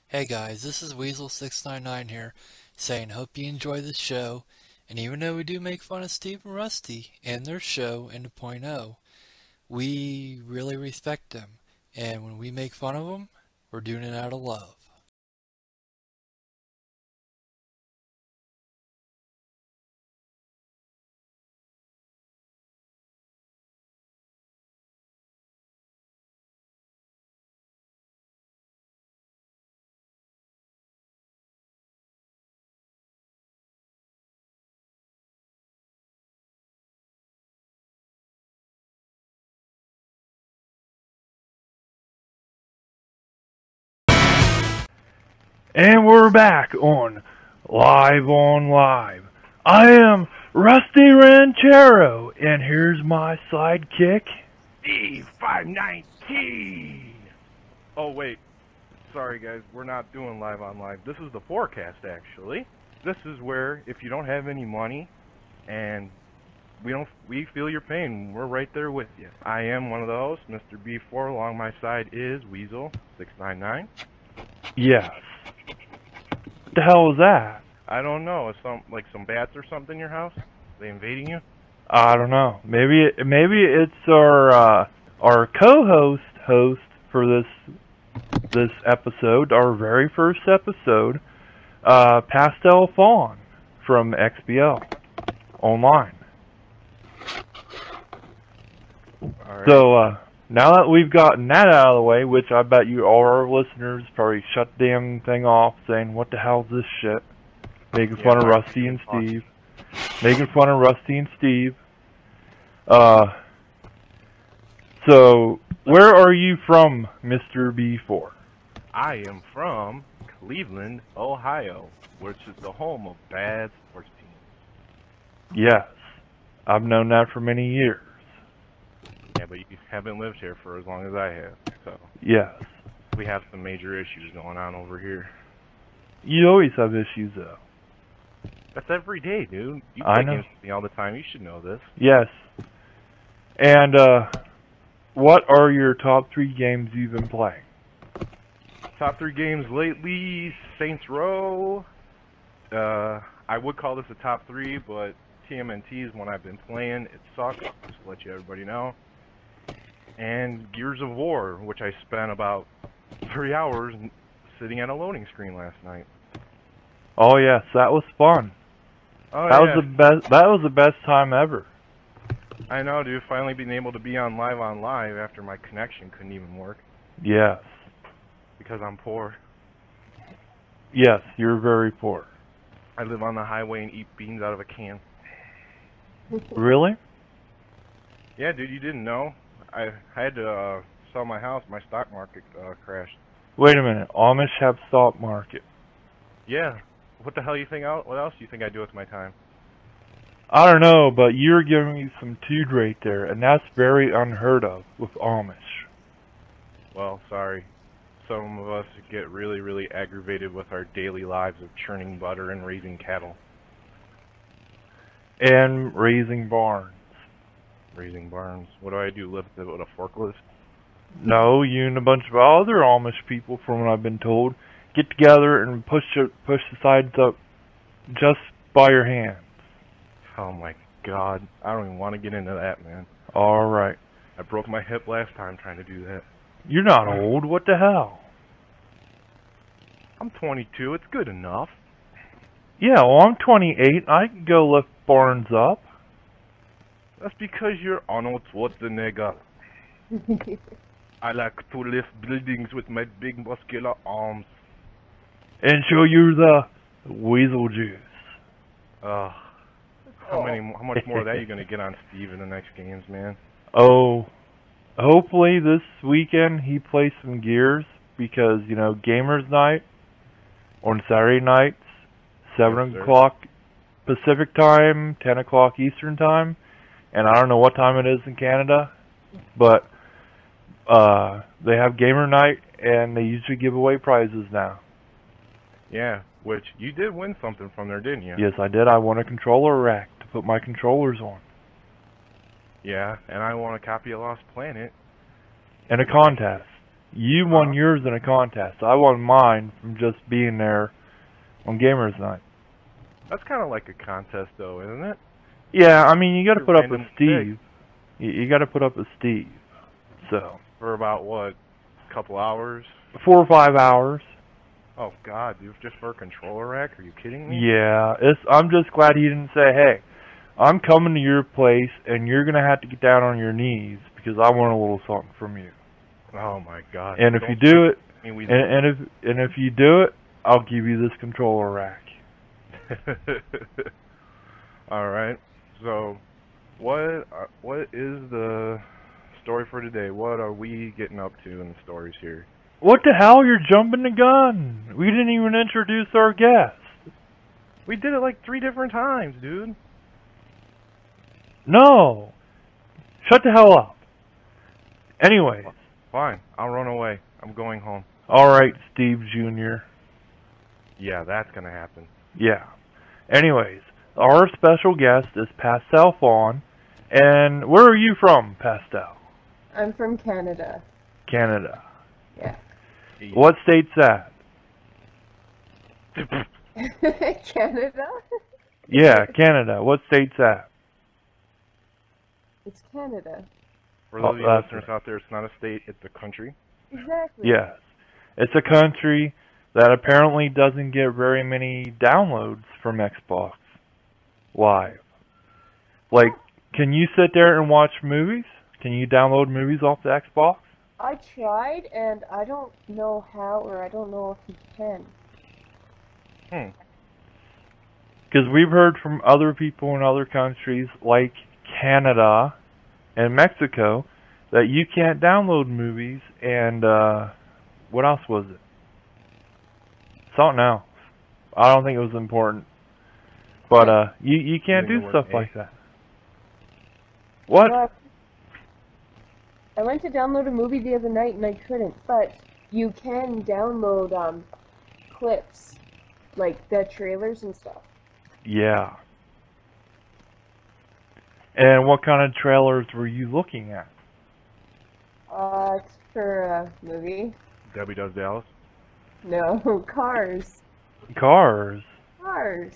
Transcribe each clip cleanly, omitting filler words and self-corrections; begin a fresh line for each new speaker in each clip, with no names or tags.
Hey guys, this is Weasel699 here, saying hope you enjoy the show, and even though we do make fun of Steve and Rusty and their show in the point oh, we really respect them, and when we make fun of them, we're doing it out of love.
And we're back on Live. I am Rusty Ranchero, and here's my sidekick,
Steve 519. Oh wait, sorry guys, we're not doing live on live. This is the forecast actually. This is where if you don't have any money and we feel your pain, we're right there with you. I am one of the hosts, Mr. B4. Along my side is Weasel 699.
Yes. What the hell was that?
I don't know. Is some bats or something in your house? Are they invading you?
I don't know. Maybe it's our co-host for this episode, our very first episode, Pastel Fawn from Xbl Online.
All right.
So now that we've gotten that out of the way, which I bet you all our listeners probably shut the damn thing off, saying, "What the hell's this shit?" Making fun of Rusty and Steve. Making fun of Rusty and Steve. So, where are you from, Mr. B4?
I am from Cleveland, Ohio, which is the home of bad sports teams.
Yes. I've known that for many years.
Yeah, but you haven't lived here for as long as I have, so
Yes.
we have some major issues going on over here.
You always have issues, though.
That's every day, dude. You
I
play
know.
games with me all the time. You should know this.
Yes. And, what are your top 3 games you've been playing?
Top 3 games lately, Saints Row. I would call this a top 3, but TMNT is one I've been playing. It sucks, just to let everybody know. And Gears of War, which I spent about 3 hours sitting at a loading screen last night.
Oh, yes, that was fun.
Oh,
That
yeah.
was the best time ever.
I know, dude. Finally being able to be on live after my connection couldn't even work
Yes.
because I'm poor.
Yes, you're very poor.
I live on the highway and eat beans out of a can.
Really?
Yeah, dude, you didn't know. I had to sell my house. My stock market crashed.
Wait a minute. Amish have stock market.
Yeah. What the hell you think? What else do you think I do with my time?
I don't know, but you're giving me some tood right there, and that's very unheard of with Amish.
Well, sorry. Some of us get really, really aggravated with our daily lives of churning butter and raising cattle.
And raising barns.
Raising barns. What do? Lift it with a forklift?
No, you and a bunch of other Amish people, from what I've been told, get together and push the sides up just by your hand.
Oh my god. I don't even want to get into that, man.
Alright.
I broke my hip last time trying to do that.
You're not old. What the hell?
I'm 22. It's good enough.
Yeah, well, I'm 28. I can go lift barns up.
That's because you're Arnold Schwarzenegger. I like to lift buildings with my big muscular arms.
And show you the weasel juice.
How much more of that are you gonna get on Steve in the next games, man?
Oh, hopefully this weekend he plays some Gears, because, you know, Gamers Night on Saturday nights, 7
Yes,
o'clock Pacific time, 10 o'clock Eastern time, and I don't know what time it is in Canada, but they have Gamer Night, and they usually give away prizes now.
Yeah, which you did win something from there, didn't you?
Yes, I did. I won a controller rack to put my controllers on.
Yeah, and I won a copy of Lost Planet.
And a contest. You won yours in a contest. I won mine from just being there on Gamers Night.
That's kind of like a contest, though, isn't it?
Yeah, I mean, you got to put up with
Random
Steve. You got to put up with Steve. So.
For about, what, a couple hours?
4 or 5 hours.
Oh, God, dude, just for a controller rack? Are you kidding me?
Yeah, I'm just glad he didn't say, hey, I'm coming to your place, and you're going to have to get down on your knees, because I want a little something from you.
Oh, my God.
And if you do it, and if you do it, I'll give you this controller rack.
All right. So, what is the story for today? What are we getting up to in the stories here?
What the hell? You're jumping the gun. We didn't even introduce our guest.
We did it like 3 different times, dude.
No. Shut the hell up. Anyways.
Fine. I'll run away. I'm going home.
All right, Steve Jr.
Yeah, that's going to happen.
Yeah. Anyways, our special guest is Pastel Fawn. And where are you from, Pastel?
I'm from Canada.
Canada.
Yeah.
What state's that?
Canada?
Yeah, Canada. What state's that?
It's Canada.
For those of you listeners out there, it's not a state, it's a country.
Exactly.
Yes. It's a country that apparently doesn't get very many downloads from Xbox Live. Like, can you sit there and watch movies? Can you download movies off the Xbox?
I tried, and I don't know how, or I don't know if you can.
Because we've heard from other people in other countries, like Canada and Mexico, that you can't download movies, and, what else was it? Something else. I don't think it was important. But, you can't do stuff like that. What?
Well, I went to download a movie the other night, and I couldn't, but you can download, clips, like the trailers and stuff.
Yeah. And what kind of trailers were you looking at?
It's for a movie.
Debbie Does Dallas?
No, Cars.
Cars?
Cars.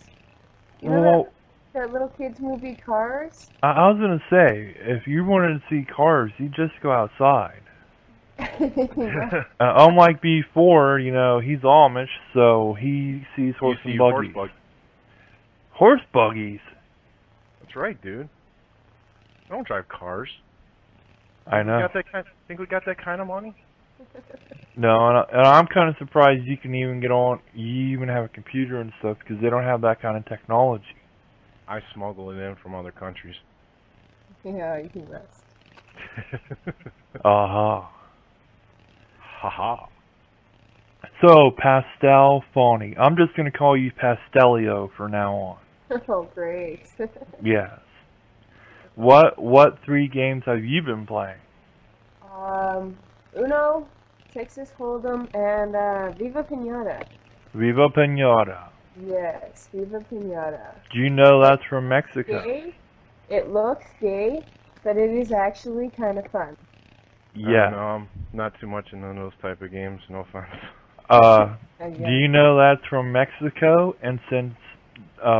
You know
Well,
that little kids movie, Cars?
I was going to say, if you wanted to see Cars, you just go outside. Unlike before, you know, he's Amish, so he sees horse and buggies. Horse buggies?
That's right, dude. I don't drive cars.
I know.
Think we got that kind of money?
No, and I'm kind of surprised you can even get on, you even have a computer and stuff, because they don't have that kind of technology.
I smuggle it in from other countries.
Yeah, you can rest.
Aha.
Haha.
So, Pastel Fawny. I'm just going to call you Pastelio from now on.
Oh, great.
Yes. What 3 games have you been playing?
Uno, Texas Hold'em, and Viva Pinata.
Viva Pinata.
Yes, Viva Pinata.
Do you know that's from Mexico?
Gay. It looks gay, but it is actually kind of fun.
Yeah.
No, I'm not too much into those type of games, no offense.
Do you know that's from Mexico? And since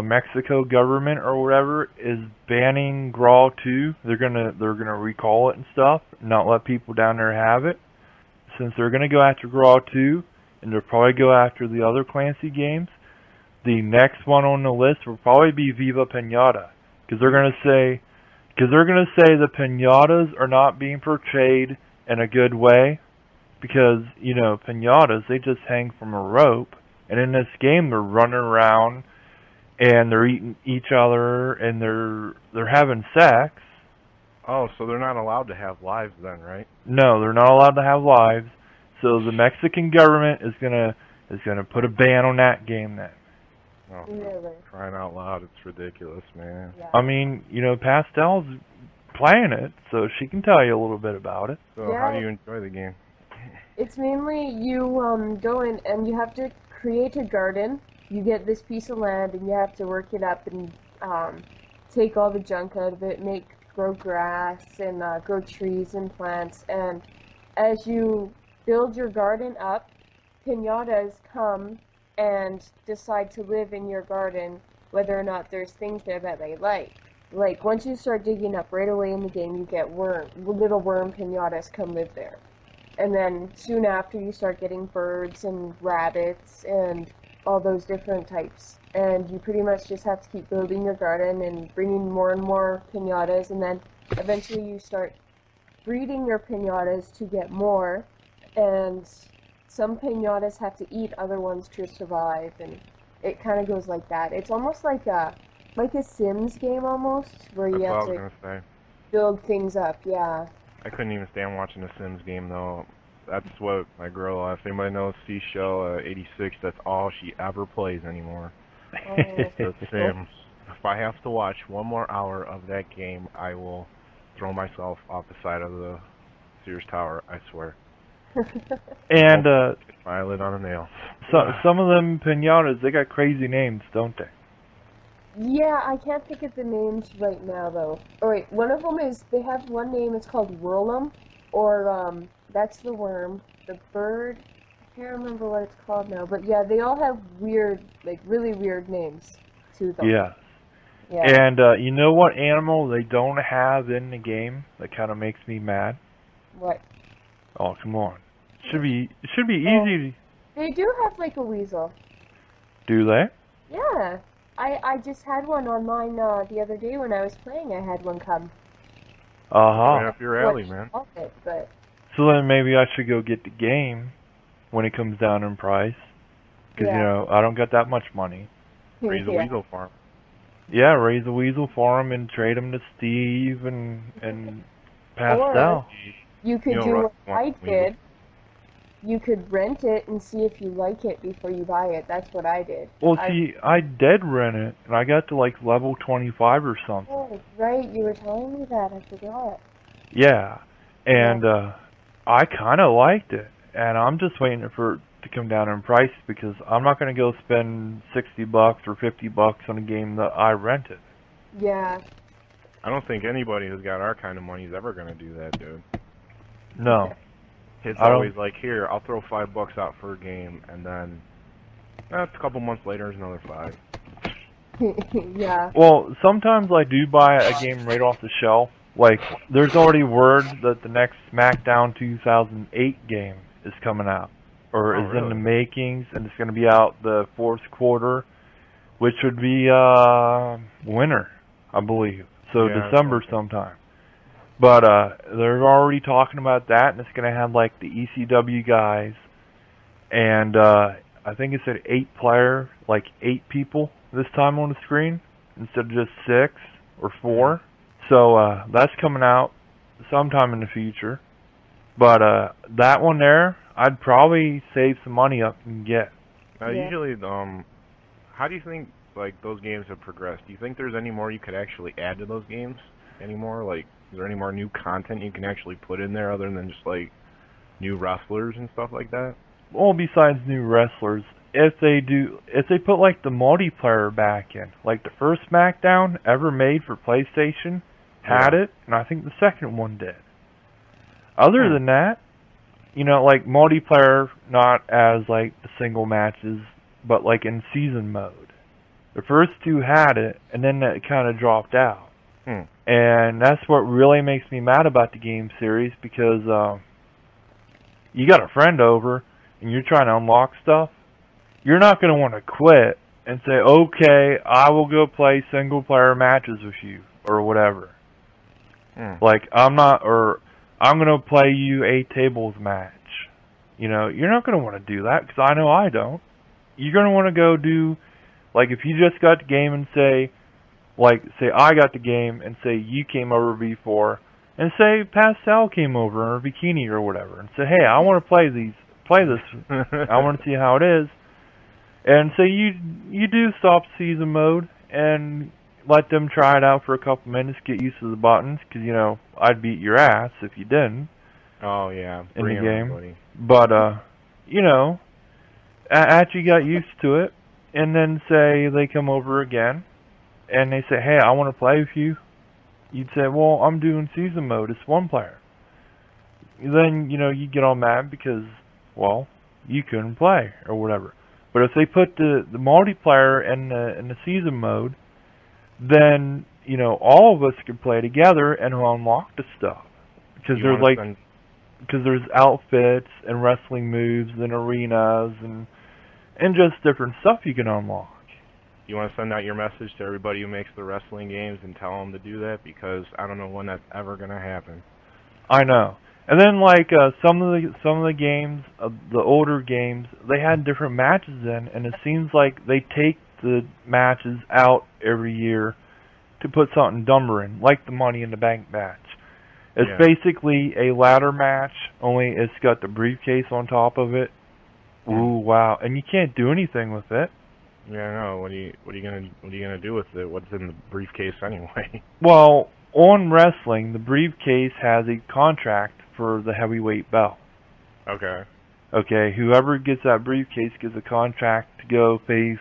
Mexico government or whatever is banning Grawl 2, they're gonna recall it and stuff, not let people down there have it. Since they're gonna go after Grawl 2, and they'll probably go after the other Clancy games, the next one on the list will probably be Viva Pinata, because they're gonna say the pinatas are not being portrayed in a good way, because you know pinatas, they just hang from a rope, and in this game they're running around and they're eating each other and they're having sex.
Oh, so they're not allowed to have lives then, right?
No, they're not allowed to have lives. So the Mexican government is gonna put a ban on that game then.
Oh,
Really?
crying out loud, it's ridiculous, man.
Yeah.
I mean, you know, Pastel's playing it, so she can tell you a little bit about it.
So how do you enjoy the game?
It's mainly you go in and you have to create a garden. You get this piece of land and you have to work it up and take all the junk out of it, grow grass and grow trees and plants. And as you build your garden up, piñatas come and decide to live in your garden, whether or not there's things there that they like. Like, once you start digging up right away in the game, you get little worm piñatas come live there. And then soon after, you start getting birds and rabbits and all those different types. And you pretty much just have to keep building your garden and bringing more and more piñatas, and then eventually you start breeding your piñatas to get more, and some piñatas have to eat other ones to survive, and it kind of goes like that. It's almost like a Sims game almost, where you
That's
have
what I was
to
gonna say.
build things up, yeah.
I couldn't even stand watching a Sims game though. That's what my girl, if anybody knows Seashell 86, that's all she ever plays anymore.
Oh.
The Sims. If I have to watch one more hour of that game, I will throw myself off the side of the Sears Tower, I swear.
And
My eyelid on a nail.
some of them piñatas, they got crazy names, don't they?
Yeah, I can't think of the names right now, though. Oh, wait, one of them is, they have one name, it's called Whirlum, or, that's the worm. The bird, I can't remember what it's called now, but yeah, they all have weird, like, really weird names to them.
Yeah.
Yeah.
And you know what animal they don't have in the game that kind of makes me mad?
What?
Oh, come on. Should be easy.
They do have, like, a weasel.
Do they?
Yeah. I just had one on mine the other day when I was playing. I had one come.
Right up your alley,
Which
man.
I love it, but
So then maybe I should go get the game when it comes down in price. Because,
Yeah.
you know, I don't got that much money.
Raise a
yeah.
weasel farm.
Yeah, raise a weasel for him and trade him to Steve and
Or-
Pastel.
You could
You know,
do
Russ
what I
wants weasel.
did. You could rent it and see if you like it before you buy it. That's what I did.
Well, see, I did rent it, and I got to, like, level 25 or something.
Oh, right. You were telling me that. I forgot.
Yeah, and I kind of liked it, and I'm just waiting for it to come down in price because I'm not going to go spend $60 or $50 on a game that I rented.
Yeah.
I don't think anybody who's got our kind of money is ever going to do that, dude.
No.
It's
I don't-
always like, here, I'll throw $5 out for a game, and then a couple months later, there's another 5.
Yeah.
Well, sometimes I do buy a game right off the shelf. Like, there's already word that the next SmackDown 2008 game is coming out, or
Oh,
is in the
really?
makings, and it's going to be out the fourth quarter, which would be winter, I believe. So
Yeah,
December
okay.
sometime. But they're already talking about that, and it's going to have like the ECW guys, and I think it's an 8-player, like 8 people this time on the screen instead of just 6 or 4. So that's coming out sometime in the future. But that one there, I'd probably save some money up and get.
Now,
Yeah.
usually, how do you think, like, those games have progressed? Do you think there's any more you could actually add to those games anymore? Like, is there any more new content you can actually put in there other than just, like, new wrestlers and stuff like that?
Well, besides new wrestlers, if they put like the multiplayer back in, like the first SmackDown ever made for PlayStation had
Yeah.
it, and I think the second one did. Other than that, you know, like multiplayer, not as like the single matches, but like in season mode. The first 2 had it, and then it kind of dropped out. And that's what really makes me mad about the game series, because you got a friend over and you're trying to unlock stuff, you're not going to want to quit and say, okay, I will go play single player matches with you or whatever. Like, I'm going to play you a tables match. You know, you're not going to want to do that, because I know I don't. You're going to want to go do, like, if you just got the game and say I got the game and say you came over before, and say Pastel came over in her bikini or whatever, and say, hey, I want to play this. I want to see how it is. And say you do stop season mode and let them try it out for a couple minutes, get used to the buttons, because, you know, I'd beat your ass if you didn't.
Oh, yeah.
In
Bring
the game.
everybody.
But, you know, after you got used to it, and then say they come over again, and they say, hey, I want to play with you, you'd say, well, I'm doing season mode, it's 1 player. then, you get all mad because, well, you couldn't play or whatever. But if they put the multiplayer in the season mode, then, all of us could play together and unlock the stuff. Because there's outfits and wrestling moves and arenas and just different stuff you can unlock.
You want to send out your message to everybody who makes the wrestling games and tell them to do that, because I don't know when that's ever going to happen.
I know. And then some of the games, the older games, they had different matches in, and it seems like they take the matches out every year to put something dumber in, like the Money in the Bank match. It's basically a ladder match, only it's got the briefcase on top of it. Ooh, wow! And you can't do anything with it.
Yeah, I know. What are you gonna do with it? What's in the briefcase anyway?
Well, on wrestling, the briefcase has a contract for the heavyweight belt.
Okay.
Okay, whoever gets that briefcase gets a contract to go face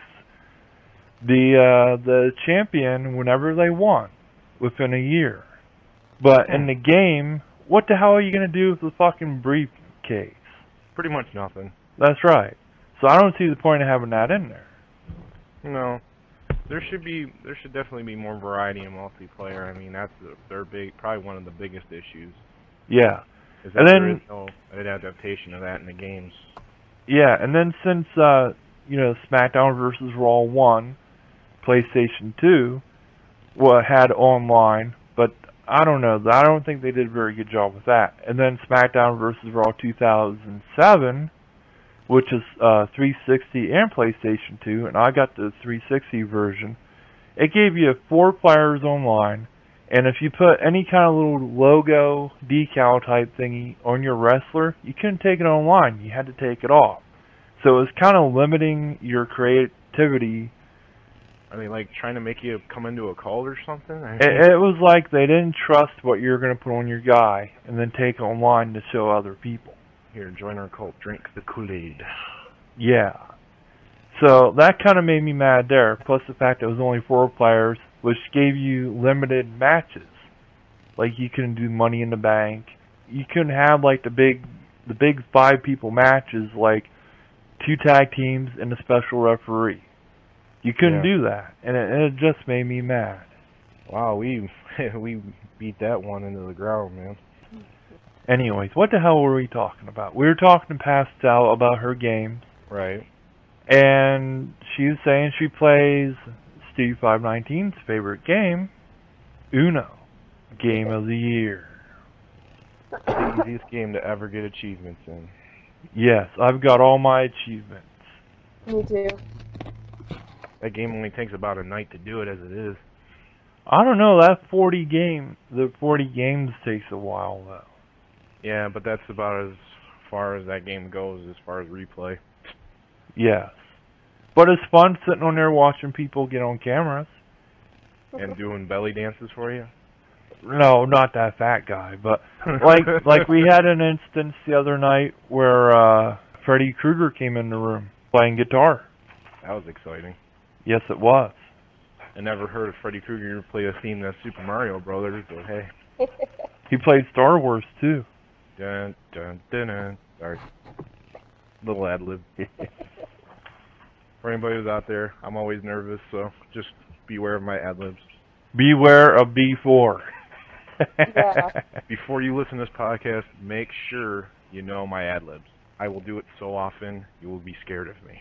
the champion whenever they want within a year. But in the game, what the hell are you gonna do with the fucking briefcase?
Pretty much nothing.
That's right. So I don't see the point of having that in there.
No. There should definitely be more variety in multiplayer. I mean, that's probably one of the biggest issues.
Yeah.
Is that there is no adaptation of that in the games.
Yeah, and then since SmackDown vs. Raw 1, PlayStation 2 had online, but I don't know. I don't think they did a very good job with that. And then SmackDown vs. Raw 2007, which is 360 and PlayStation 2, and I got the 360 version. It gave you 4 players online, and if you put any kind of little logo, decal type thingy on your wrestler, you couldn't take it online. You had to take it off. So it was kind of limiting your creativity.
Are they trying to make you come into a cult or something?
It was like they didn't trust what you were going to put on your guy and then take it online to show other people.
Here, join our cult. Drink the Kool-Aid.
Yeah. So that kind of made me mad there. Plus the fact that it was only 4 players, which gave you limited matches. Like you couldn't do Money in the Bank. You couldn't have the big 5 people matches, like 2 tag teams and a special referee. You couldn't do that, and it just made me mad.
Wow, we beat that one into the ground, man.
Anyways, what the hell were we talking about? We were talking to Pastel about her games.
Right.
And she was saying she plays Steve 519's favorite game, Uno, Game of the Year.
The easiest game to ever get achievements in.
Yes, I've got all my achievements.
Me too.
That game only takes about a night to do it as it is.
I don't know, the 40 games takes a while though.
Yeah, but that's about as far as that game goes as far as replay.
Yes. But it's fun sitting on there watching people get on cameras.
And doing belly dances for you?
No, not that fat guy, but like we had an instance the other night where Freddy Krueger came in the room playing guitar.
That was exciting.
Yes, it was.
I never heard of Freddy Krueger play a theme that's Super Mario Brothers, but hey.
He played Star Wars too.
Dun dun dun dun. Sorry. Little ad lib. For anybody who's out there, I'm always nervous, so just beware of my ad libs.
Beware of B4.
Yeah.
Before you listen to this podcast, make sure you know my ad libs. I will do it so often, you will be scared of me.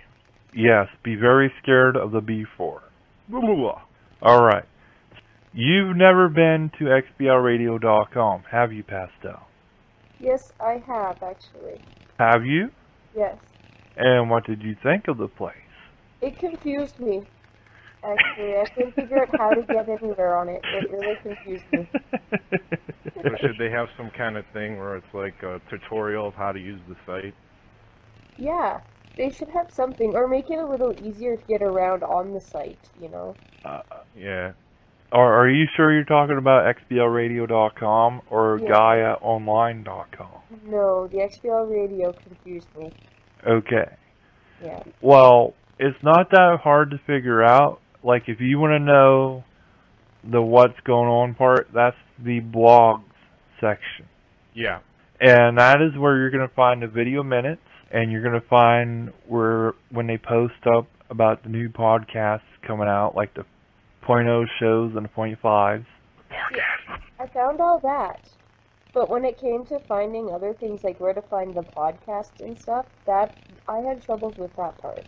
Yes, be very scared of the B4. Alright. You've never been to xblradio.com, have you, Pastel?
Yes, I have, actually.
Have you?
Yes.
And what did you think of the place?
It confused me. Actually, I couldn't figure out how to get anywhere on it. It really confused me.
So should they have some kind of thing where it's like a tutorial of how to use the site?
Yeah, they should have something, or make it a little easier to get around on the site, you know?
Yeah.
Are you sure you're talking about xblradio.com or
Yeah.
GaiaOnline.com?
No, the XBL Radio confused me.
Okay.
Yeah.
Well, it's not that hard to figure out. Like, if you want to know the what's going on part, that's the blogs section.
Yeah.
And that is where you're going to find the video minutes, and you're going to find where when they post up about the new podcasts coming out, like the .0 shows and the .5s.
Yeah, I found all that. But when it came to finding other things, like where to find the podcast and stuff, that I had troubles with that part.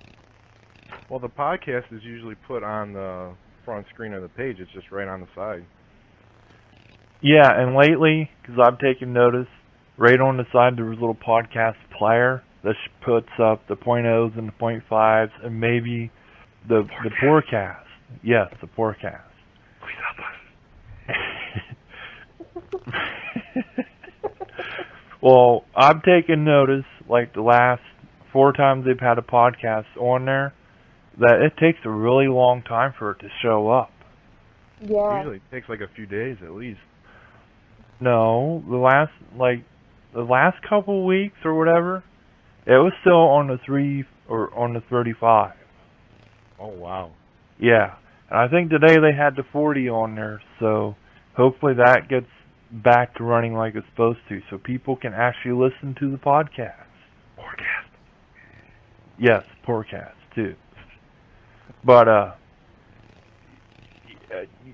Well, the podcast is usually put on the front screen of the page. It's just right on the side.
Yeah, and lately, because I've taken notice, right on the side there was a little podcast player that puts up the .0s and the .5s and maybe the forecast. Yes, the forecast.
Please help us.
Well, I've taken notice, like the last 4 times they've had a podcast on there, that it takes a really long time for it to show up.
Yeah.
Usually it takes like a few days at least.
No, the last couple weeks or whatever, it was still on the 3 or on the 35.
Oh wow.
Yeah, and I think today they had the 40 on there, so hopefully that gets back to running like it's supposed to, so people can actually listen to the podcast.
Forecast.
Yes, podcast too. But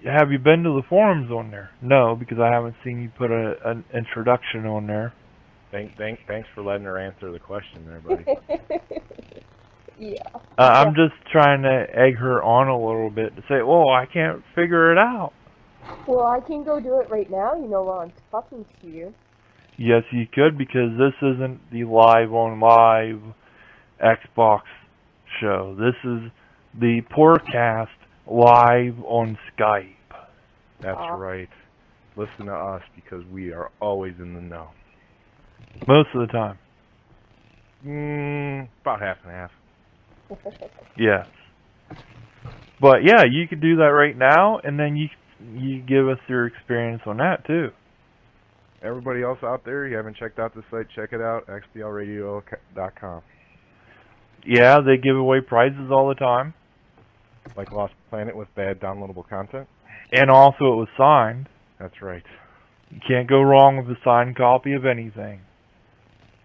have you been to the forums on there? No, because I haven't seen you put an introduction on there.
Thanks for letting her answer the question there, buddy.
Yeah.
I'm just trying to egg her on a little bit to say, "Oh, I can't figure it out."
Well, I can go do it right now, while I'm talking to you.
Yes, you could, because this isn't the live on live Xbox show. This is the podcast live on Skype.
That's right. Listen to us because we are always in the know.
Most of the time.
About half and half.
Yes. But yeah, you could do that right now, and then you give us your experience on that too.
Everybody else out there, you haven't checked out the site, check it out, xblradio.com.
Yeah, they give away prizes all the time.
Like Lost Planet with bad downloadable content.
And also it was signed.
That's right.
You can't go wrong with a signed copy of anything.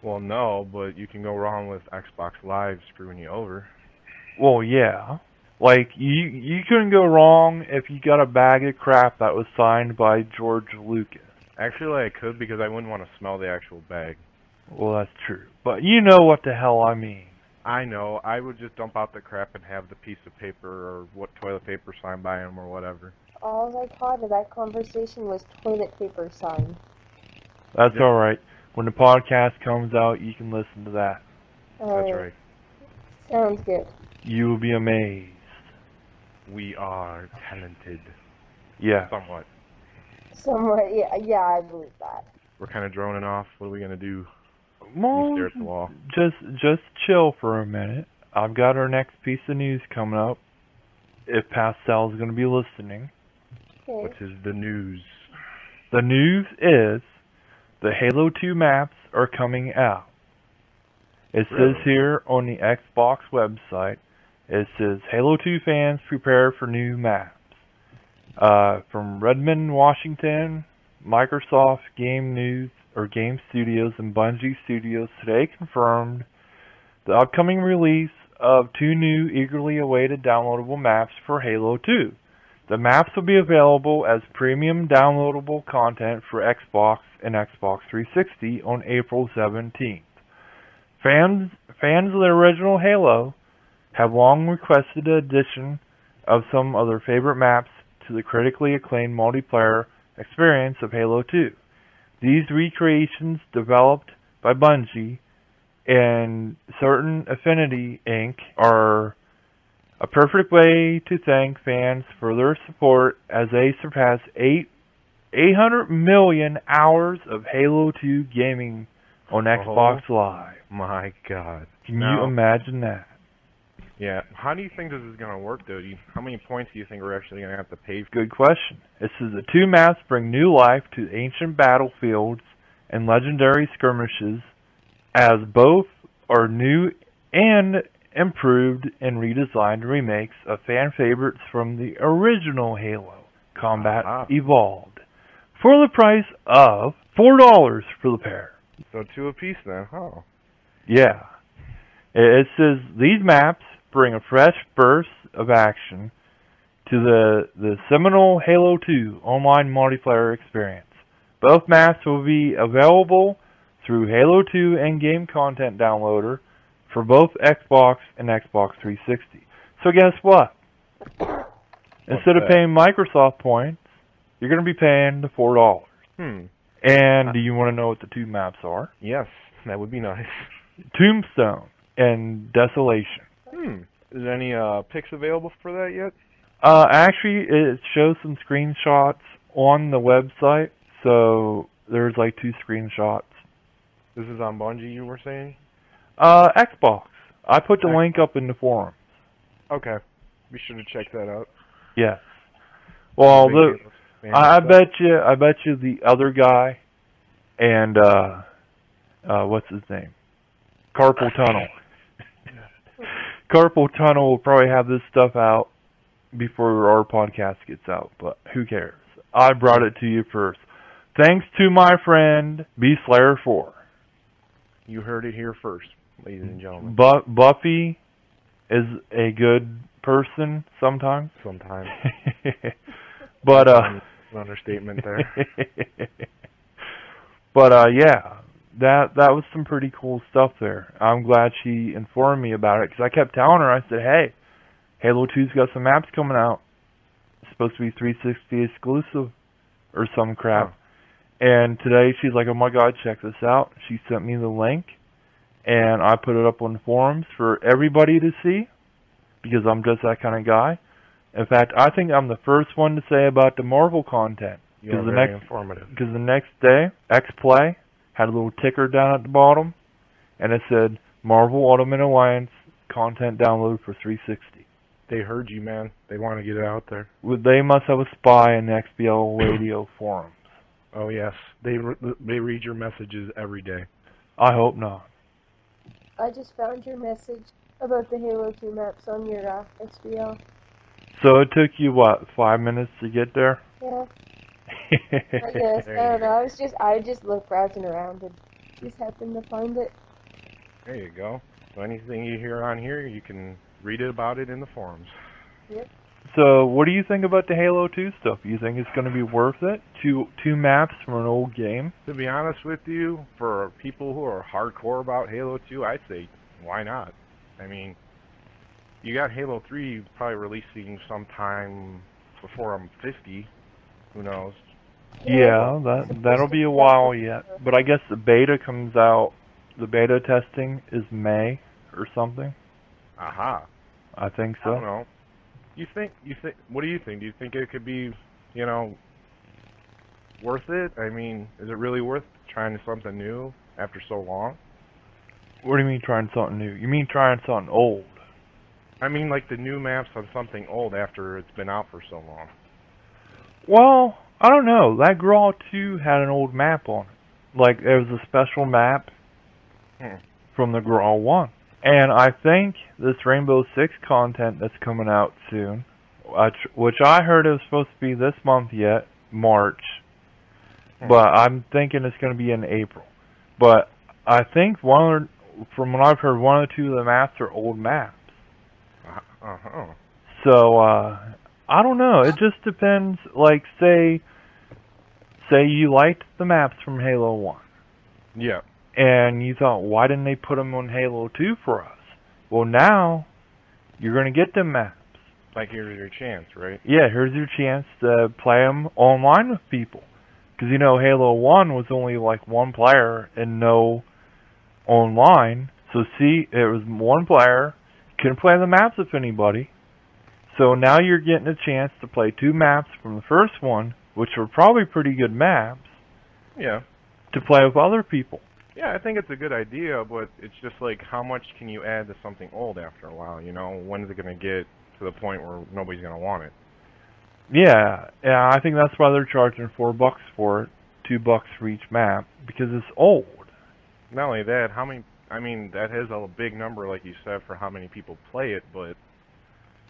Well, no, but you can go wrong with Xbox Live screwing you over.
Well, yeah. Like, you couldn't go wrong if you got a bag of crap that was signed by George Lucas.
Actually, I could because I wouldn't want to smell the actual bag.
Well, that's true. But you know what the hell I mean.
I know. I would just dump out the crap and have the piece of paper or what toilet paper signed by him or whatever.
All I caught of that conversation was toilet paper sign.
That's alright. When the podcast comes out, you can listen to that.
That's right.
Sounds good.
You will be amazed.
We are talented.
Yeah.
Somewhat.
Somewhat, yeah, I believe that.
We're kind of droning off. What are we going to do?
Well,
You stare at the wall.
just chill for a minute. I've got our next piece of news coming up. If Pastel's going to be listening.
Okay.
Which is the news.
The news is the Halo 2 maps are coming out. It says here on the Xbox website, it says, Halo 2 fans prepare for new maps. From Redmond, Washington, Microsoft Game News, or Game Studios and Bungie Studios today confirmed the upcoming release of 2 new eagerly awaited downloadable maps for Halo 2. The maps will be available as premium downloadable content for Xbox and Xbox 360 on April 17th. Fans of the original Halo have long requested the addition of some of their favorite maps to the critically acclaimed multiplayer experience of Halo 2. These recreations, developed by Bungie and Certain Affinity Inc., are a perfect way to thank fans for their support as they surpass 800 million hours of Halo 2 gaming on Xbox Live.
My God.
Can you imagine that?
Yeah. How do you think this is going to work, though? How many points do you think we're actually going to have to pay for?
Good question. It says the 2 maps bring new life to ancient battlefields and legendary skirmishes, as both are new and improved and redesigned remakes of fan favorites from the original Halo Combat Evolved, for the price of $4 for the pair.
So 2 apiece then, huh?
Yeah. It says these maps bring a fresh burst of action to the seminal Halo 2 online multiplayer experience. Both maps will be available through Halo 2 in-game content downloader for both Xbox and Xbox 360. So guess what? Instead of paying Microsoft points, you're going to be paying the $4. And do you want to know what the 2 maps are?
Yes, that would be nice.
Tombstone and Desolation.
Is there any pics available for that yet?
Actually, it shows some screenshots on the website, so there's like 2 screenshots.
This is on Bungie, you were saying?
Xbox. I put the link up in the forum.
Okay. Be sure to check that out.
Yes. Well, I bet you the other guy and what's his name? Carpal Tunnel. Carpal Tunnel will probably have this stuff out before our podcast gets out, but who cares? I brought it to you first. Thanks to my friend BSlayer4.
You heard it here first, ladies and gentlemen.
Buffy is a good person sometimes.
Sometimes.
But
an understatement there.
But yeah, that was some pretty cool stuff there. I'm glad she informed me about it, because I kept telling her, I said, hey, Halo 2's got some maps coming out. It's supposed to be 360 exclusive or some crap. And today she's like, oh my god, check this out. She sent me the link, and I put it up on the forums for everybody to see, because I'm just that kind of guy. In fact, I think I'm the first one to say about the Marvel content.
You're very informative.
Because the next day, XPlay had a little ticker down at the bottom, and it said, Marvel Ultimate Alliance content download for 360.
They heard you, man. They want to get it out there.
They must have a spy in the Xbl Radio forums.
Oh, yes. They read your messages every day.
I hope not.
I just found your message about the Halo 2 maps on your Xbl.
So it took you, what, 5 minutes to get there?
Yeah. I guess. I don't know. I just looked browsing around and just happened to find it.
There you go. So anything you hear on here, you can read about it in the forums.
Yep.
So what do you think about the Halo 2 stuff? You think it's going to be worth it? Two maps from an old game?
To be honest with you, for people who are hardcore about Halo 2, I'd say, why not? I mean, you got Halo 3 probably releasing sometime before I'm 50. Who knows?
Yeah, that'll be a while yet. But I guess the beta comes out, the beta testing is May or something.
Aha.
I think so.
I don't know. What do you think? Do you think it could be, worth it? I mean, is it really worth trying something new after so long?
What do you mean trying something new? You mean trying something old?
I mean, like the new maps on something old after it's been out for so long.
Well, I don't know. That Grawl 2 had an old map on it. Like, there was a special map from the Grawl 1. And I think this Rainbow Six content that's coming out soon, which I heard it was supposed to be this month yet, March, but I'm thinking it's going to be in April. But I think from what I've heard, one or two of the maps are old maps. So, I don't know. It just depends. Like, say you liked the maps from Halo 1.
Yeah.
And you thought, why didn't they put them on Halo 2 for us? Well, now, you're going to get them maps.
Like, here's your chance, right?
Yeah, here's your chance to play them online with people. Because, Halo 1 was only like one player and no online. So, see, it was one player. Couldn't play the maps with anybody. So, now you're getting a chance to play two maps from the first one, which were probably pretty good maps.
Yeah.
To play with other people.
Yeah, I think it's a good idea, but it's just like, how much can you add to something old after a while, When is it going to get to the point where nobody's going to want it?
Yeah, I think that's why they're charging $4 for it, $2 for each map, because it's old.
Not only that, that has a big number, like you said, for how many people play it, but,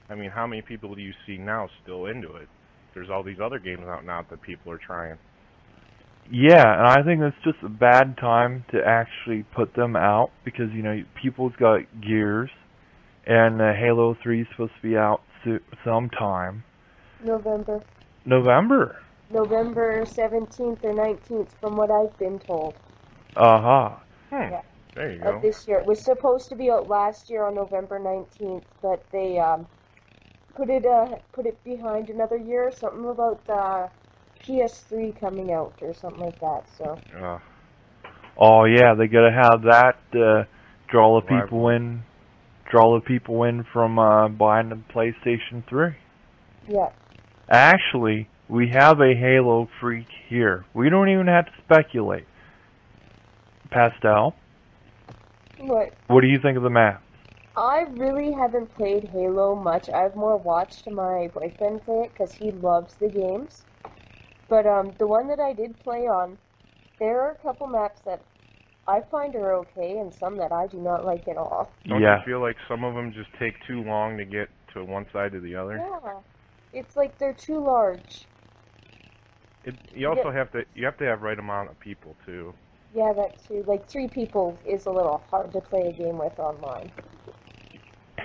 how many people do you see now still into it? There's all these other games out now that people are trying.
Yeah, and I think that's just a bad time to actually put them out because, people's got Gears, and Halo 3 is supposed to be out sometime.
November.
November?
November 17th or 19th, from what I've been told.
Uh-huh.
Yeah.
There you go.
This year. It was supposed to be out last year on November 19th, but they put it behind another year. Something about the PS3 coming out or something like that. So.
Oh yeah, they gotta have that draw the people in. Draw the people in from buying the PlayStation 3.
Yeah.
Actually, we have a Halo freak here. We don't even have to speculate. Pastel. What do you think of the map?
I really haven't played Halo much. I've more watched my boyfriend play it because he loves the games. But the one that I did play on, there are a couple maps that I find are okay and some that I do not like at all.
Don't you feel like some of them just take too long to get to one side to the other?
Yeah. It's like they're too large.
You also have to have right amount of people too.
Yeah, that too. Like 3 people is a little hard to play a game with online.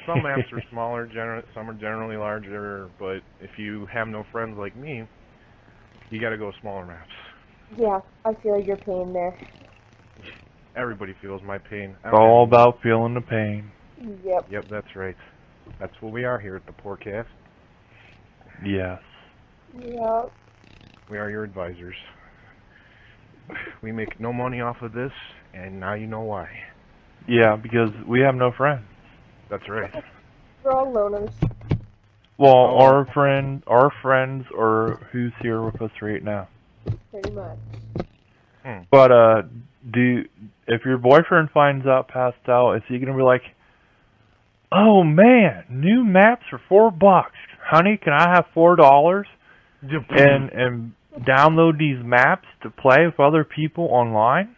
Some maps are smaller, some are generally larger, but if you have no friends like me, you gotta go smaller maps.
Yeah, I feel your pain there.
Everybody feels my pain.
It's all about feeling the pain.
Yep.
Yep, that's right. That's what we are here at the Poorcast.
Yes.
Yep.
We are your advisors. We make no money off of this, and now you know why.
Yeah, because we have no friends.
That's right.
We're all loners.
Well, our friends are who's here with us right now.
Pretty much.
But if your boyfriend finds out Pastel, is he gonna be like, "Oh man, new maps for $4, honey? Can I have $4 and download these maps to play with other people online?"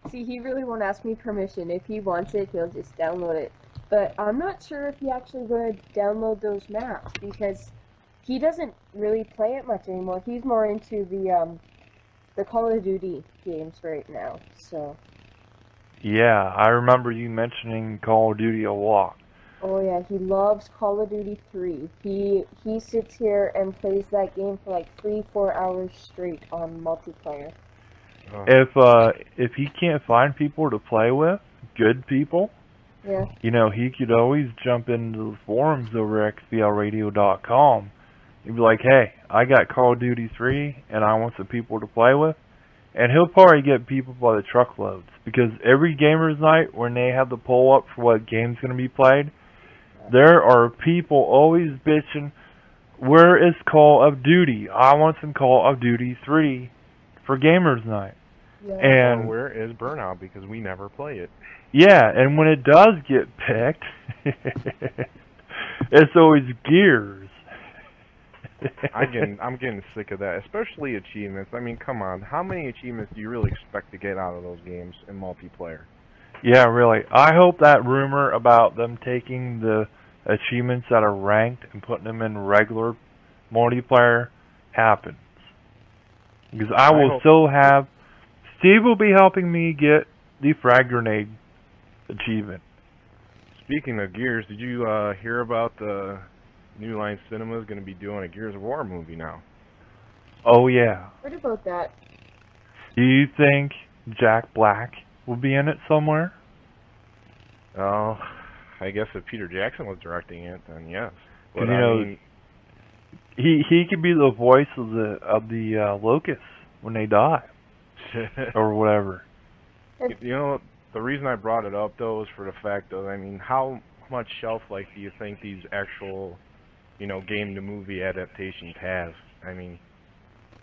See, he really won't ask me permission. If he wants it, he'll just download it. But I'm not sure if he actually would download those maps because he doesn't really play it much anymore. He's more into the Call of Duty games right now. So.
Yeah, I remember you mentioning Call of Duty a lot.
Oh yeah, he loves Call of Duty 3. He sits here and plays that game for like 3-4 hours straight on multiplayer.
If he can't find people to play with, good people,
yeah,
he could always jump into the forums over at xblradio.com. He'd be like, "Hey, I got Call of Duty 3 and I want some people to play with." And he'll probably get people by the truckloads because every gamers night when they have the poll up for what game's going to be played, there are people always bitching, "Where is Call of Duty? I want some Call of Duty 3 for gamers night."
yeah.
And
where is Burnout? Because we never play it.
Yeah, and when it does get picked, it's always Gears.
I'm getting sick of that, especially achievements. I mean, come on, how many achievements do you really expect to get out of those games in multiplayer?
Yeah, really. I hope that rumor about them taking the achievements that are ranked and putting them in regular multiplayer happens. Because I will still have... Steve will be helping me get the frag grenade achievement.
Speaking of Gears, did you hear about the New Line Cinema is going to be doing a Gears of War movie now?
Oh, yeah.
Heard about that.
Do you think Jack Black will be in it somewhere?
Oh, I guess if Peter Jackson was directing it, then yes. But
he could be the voice of the locusts when they die, or whatever.
The reason I brought it up though is for the fact of, how much shelf life do you think these actual, game to movie adaptations have?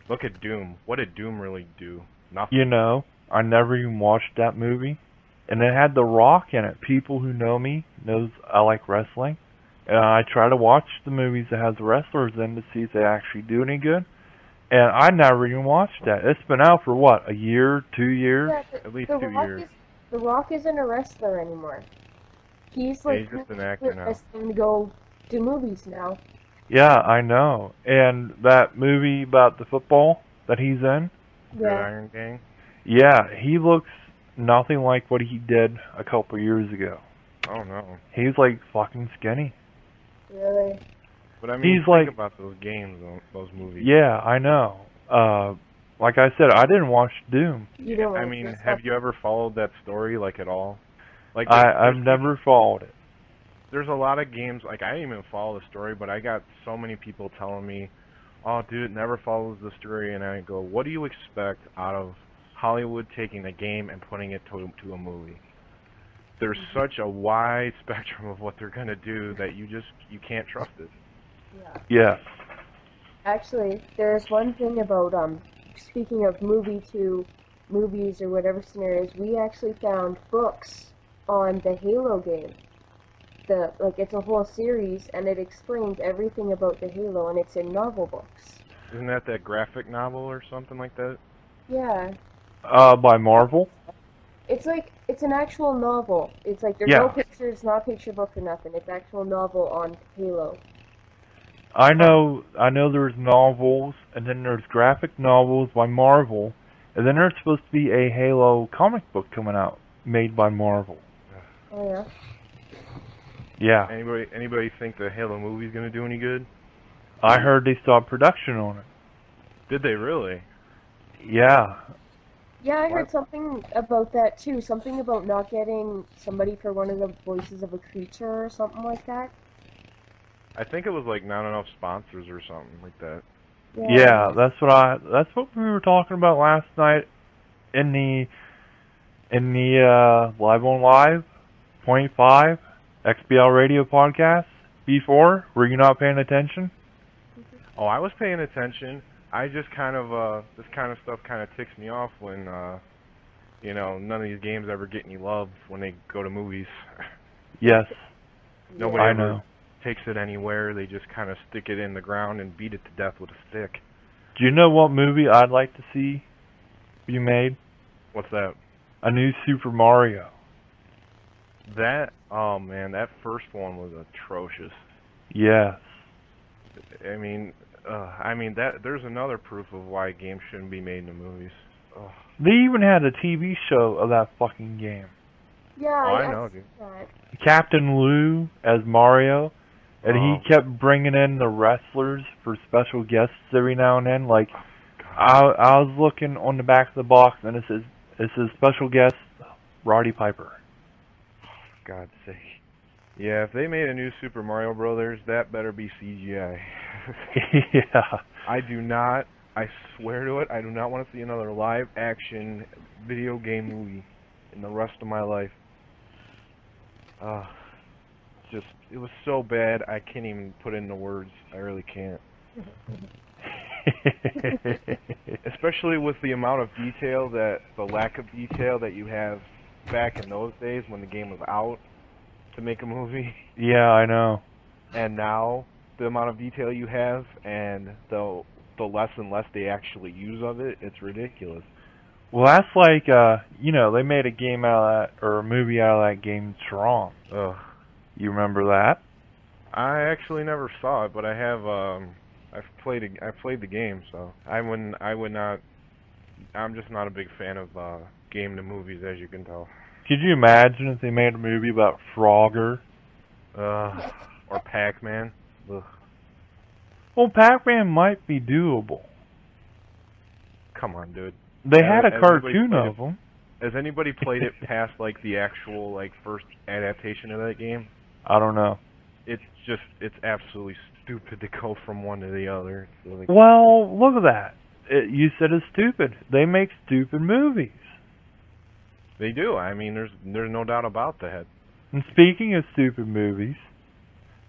Look at Doom. What did Doom really do? Nothing.
I never even watched that movie. And it had The Rock in it. People who know me knows I like wrestling. And I try to watch the movies that has wrestlers in to see if they actually do any good. And I never even watched that. It's been out for what, a year, 2 years?
Yeah,
At least 2 years.
The Rock isn't a wrestler anymore. He's like
he's just an actor now.
Wrestling to go do movies now.
Yeah, I know. And that movie about the football that he's in,
Gridiron Gang.
Yeah, he looks nothing like what he did a couple years ago.
Oh no.
He's like fucking skinny.
Really?
But I mean,
He's
think
like,
about those games, those movies.
yeah, I know. Like I said, I didn't watch Doom.
You don't
I
like
mean,
this
have
stuff.
you ever followed that story like at all? Like
I've never followed it.
There's a lot of games, like I didn't even follow the story, but I got so many people telling me, "Oh, dude, it never follows the story," and I go, "What do you expect out of Hollywood taking a game and putting it to a movie?" There's such a wide spectrum of what they're gonna do that you can't trust it.
Yeah.
Actually, there's one thing about speaking of movies or whatever scenarios, we actually found books on the Halo game. It's a whole series, and it explains everything about the Halo, and it's in novel books.
Isn't that graphic novel or something like that?
Yeah.
By Marvel?
It's an actual novel. It's like there's no pictures, not picture book or nothing. It's actual novel on Halo.
I know there's novels, and then there's graphic novels by Marvel, and then there's supposed to be a Halo comic book coming out made by Marvel.
Oh yeah.
Yeah.
Anybody think the Halo movie's gonna do any good?
I heard they stopped production on it.
Did they really?
Yeah.
Yeah, I heard something about that too. Something about not getting somebody for one of the voices of a creature or something like that.
I think it was like not enough sponsors or something like that.
Yeah, that's what we were talking about last night in the Live on Live .5 Xbl Radio podcast. Before, were you not paying attention?
Oh, I was paying attention. I just kind of this kind of stuff kind of ticks me off when none of these games ever get any love when they go to movies.
Yes.
Nobody
I
ever
know.
takes it anywhere. They just kind of stick it in the ground and beat it to death with a stick.
Do you know what movie I'd like to see be made?
What's that?
A new Super Mario.
Oh man, that first one was atrocious.
Yes.
I mean that there's another proof of why games shouldn't be made into movies. Ugh.
They even had a TV show of that fucking game.
Yeah,
I know, dude.
Captain Lou as Mario, and he kept bringing in the wrestlers for special guests every now and then. Like, I was looking on the back of the box, and it says special guest Roddy Piper.
God's sake. Yeah, if they made a new Super Mario Brothers, that better be CGI.
Yeah.
I swear to it, I do not want to see another live action video game movie in the rest of my life. It was so bad, I can't even put it into words. I really can't. Especially with the amount of detail the lack of detail that you have back in those days when the game was out to make a movie.
Yeah, I know.
And now, the amount of detail you have and the less and less they actually use of it, it's ridiculous.
Well, that's like, they made a game out of that, or a movie out of that game, Tron.
Ugh.
You remember that?
I actually never saw it, but I have, I played the game, so I'm just not a big fan of, game to movies, as you can tell.
Could you imagine if they made a movie about Frogger?
Or Pac-Man? Ugh.
Well, Pac-Man might be doable.
Come on, dude.
They had a cartoon of them.
Has anybody played it past, like, the actual, like, first adaptation of that game?
I don't know.
It's absolutely stupid to go from one to the other. So, like,
well, look at that. You said it's stupid. They make stupid movies.
They do. I mean, there's no doubt about that.
And speaking of stupid movies,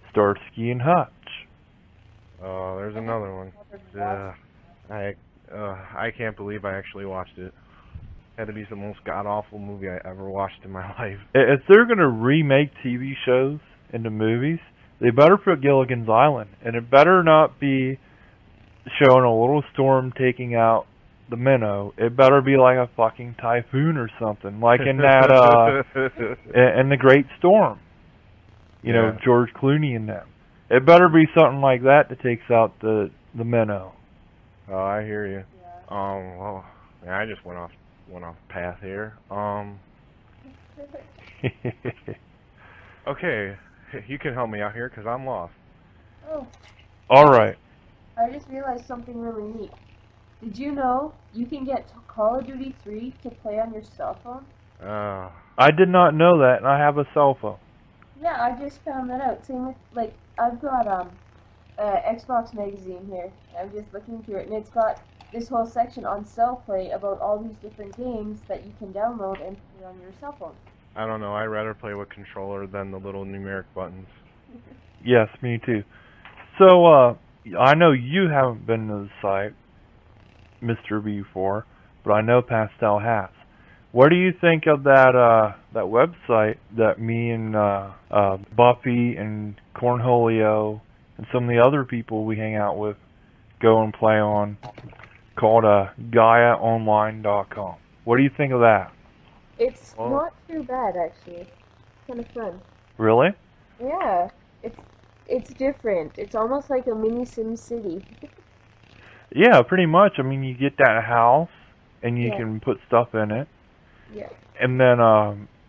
Starsky and Hutch.
Oh, there's another one. I can't believe I actually watched it. Had to be the most god-awful movie I ever watched in my life.
If they're going to remake TV shows into movies, they better put Gilligan's Island. And it better not be showing a little storm taking out the minnow. It better be like a fucking typhoon or something. Like in that, in The Great Storm. You know, George Clooney and them. It better be something like that that takes out the minnow.
Oh, I hear you. Well, Yeah, I just went off path here. Okay, you can help me out here because I'm lost.
Oh,
All right.
I just realized something really neat. Did you know you can get Call of Duty 3 to play on your cell phone?
I did not know that, and I have a cell phone.
Yeah, I just found that out. Same with, like, I've got Xbox magazine here. I'm just looking through it, and it's got this whole section on cell play about all these different games that you can download and play on your cell phone.
I don't know. I'd rather play with controller than the little numeric buttons.
Yes, me too. So, I know you haven't been to the site, Mr. B4, but I know Pastel has. What do you think of that website that me and Buffy and Cornholio and some of the other people we hang out with go and play on, called GaiaOnline.com? What do you think of that?
It's not too bad, actually. It's kind of fun.
Really?
Yeah, it's different. It's almost like a mini Sim City.
Yeah, pretty much. I mean, you get that house, and you can put stuff in it.
Yeah.
And then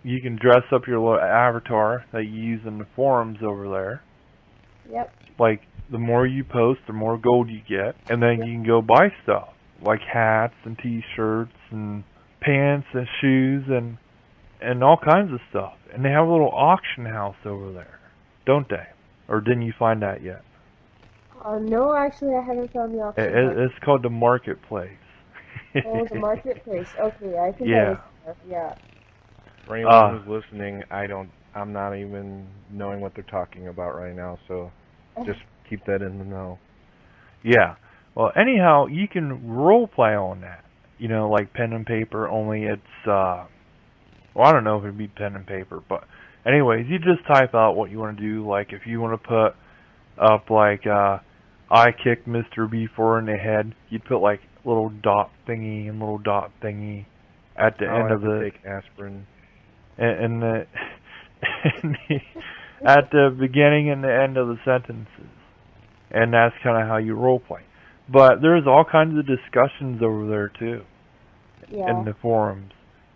you can dress up your little avatar that you use in the forums over there.
Yep.
Like, the more you post, the more gold you get. And then you can go buy stuff, like hats and t-shirts and pants and shoes and all kinds of stuff. And they have a little auction house over there, don't they? Or didn't you find that yet?
No, actually, I haven't found the auction house.
It's called the Marketplace.
Oh, the Marketplace. Okay, I think
Yeah.
I was there. Yeah.
For anyone who's listening, I'm not even knowing what they're talking about right now, so just keep that in the know.
Yeah. Well, anyhow, you can role play on that. You know, like pen and paper, only it's, well, I don't know if it'd be pen and paper, but anyways, you just type out what you want to do. Like, if you want to put up, like, I kicked Mr. B4 in the head, you'd put, like, little dot thingy and little dot thingy at the end of the...
take aspirin.
And the, at the beginning and the end of the sentences. And that's kind of how you role play. But there's all kinds of discussions over there too, in the forums.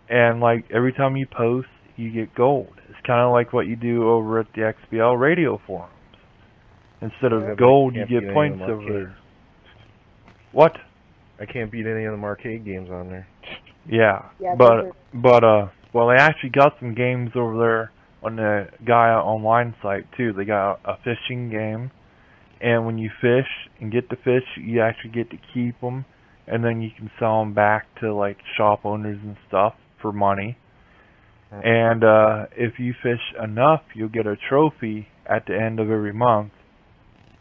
And like every time you post, you get gold. It's kind of like what you do over at the Xbl Radio forums. Instead of gold, you get points over there. What?
I can't beat any of them arcade games on there.
Yeah, but well, they actually got some games over there on the Gaia Online site too. They got a fishing game. And when you fish and get the fish, you actually get to keep them, and then you can sell them back to like shop owners and stuff for money. And if you fish enough, you'll get a trophy at the end of every month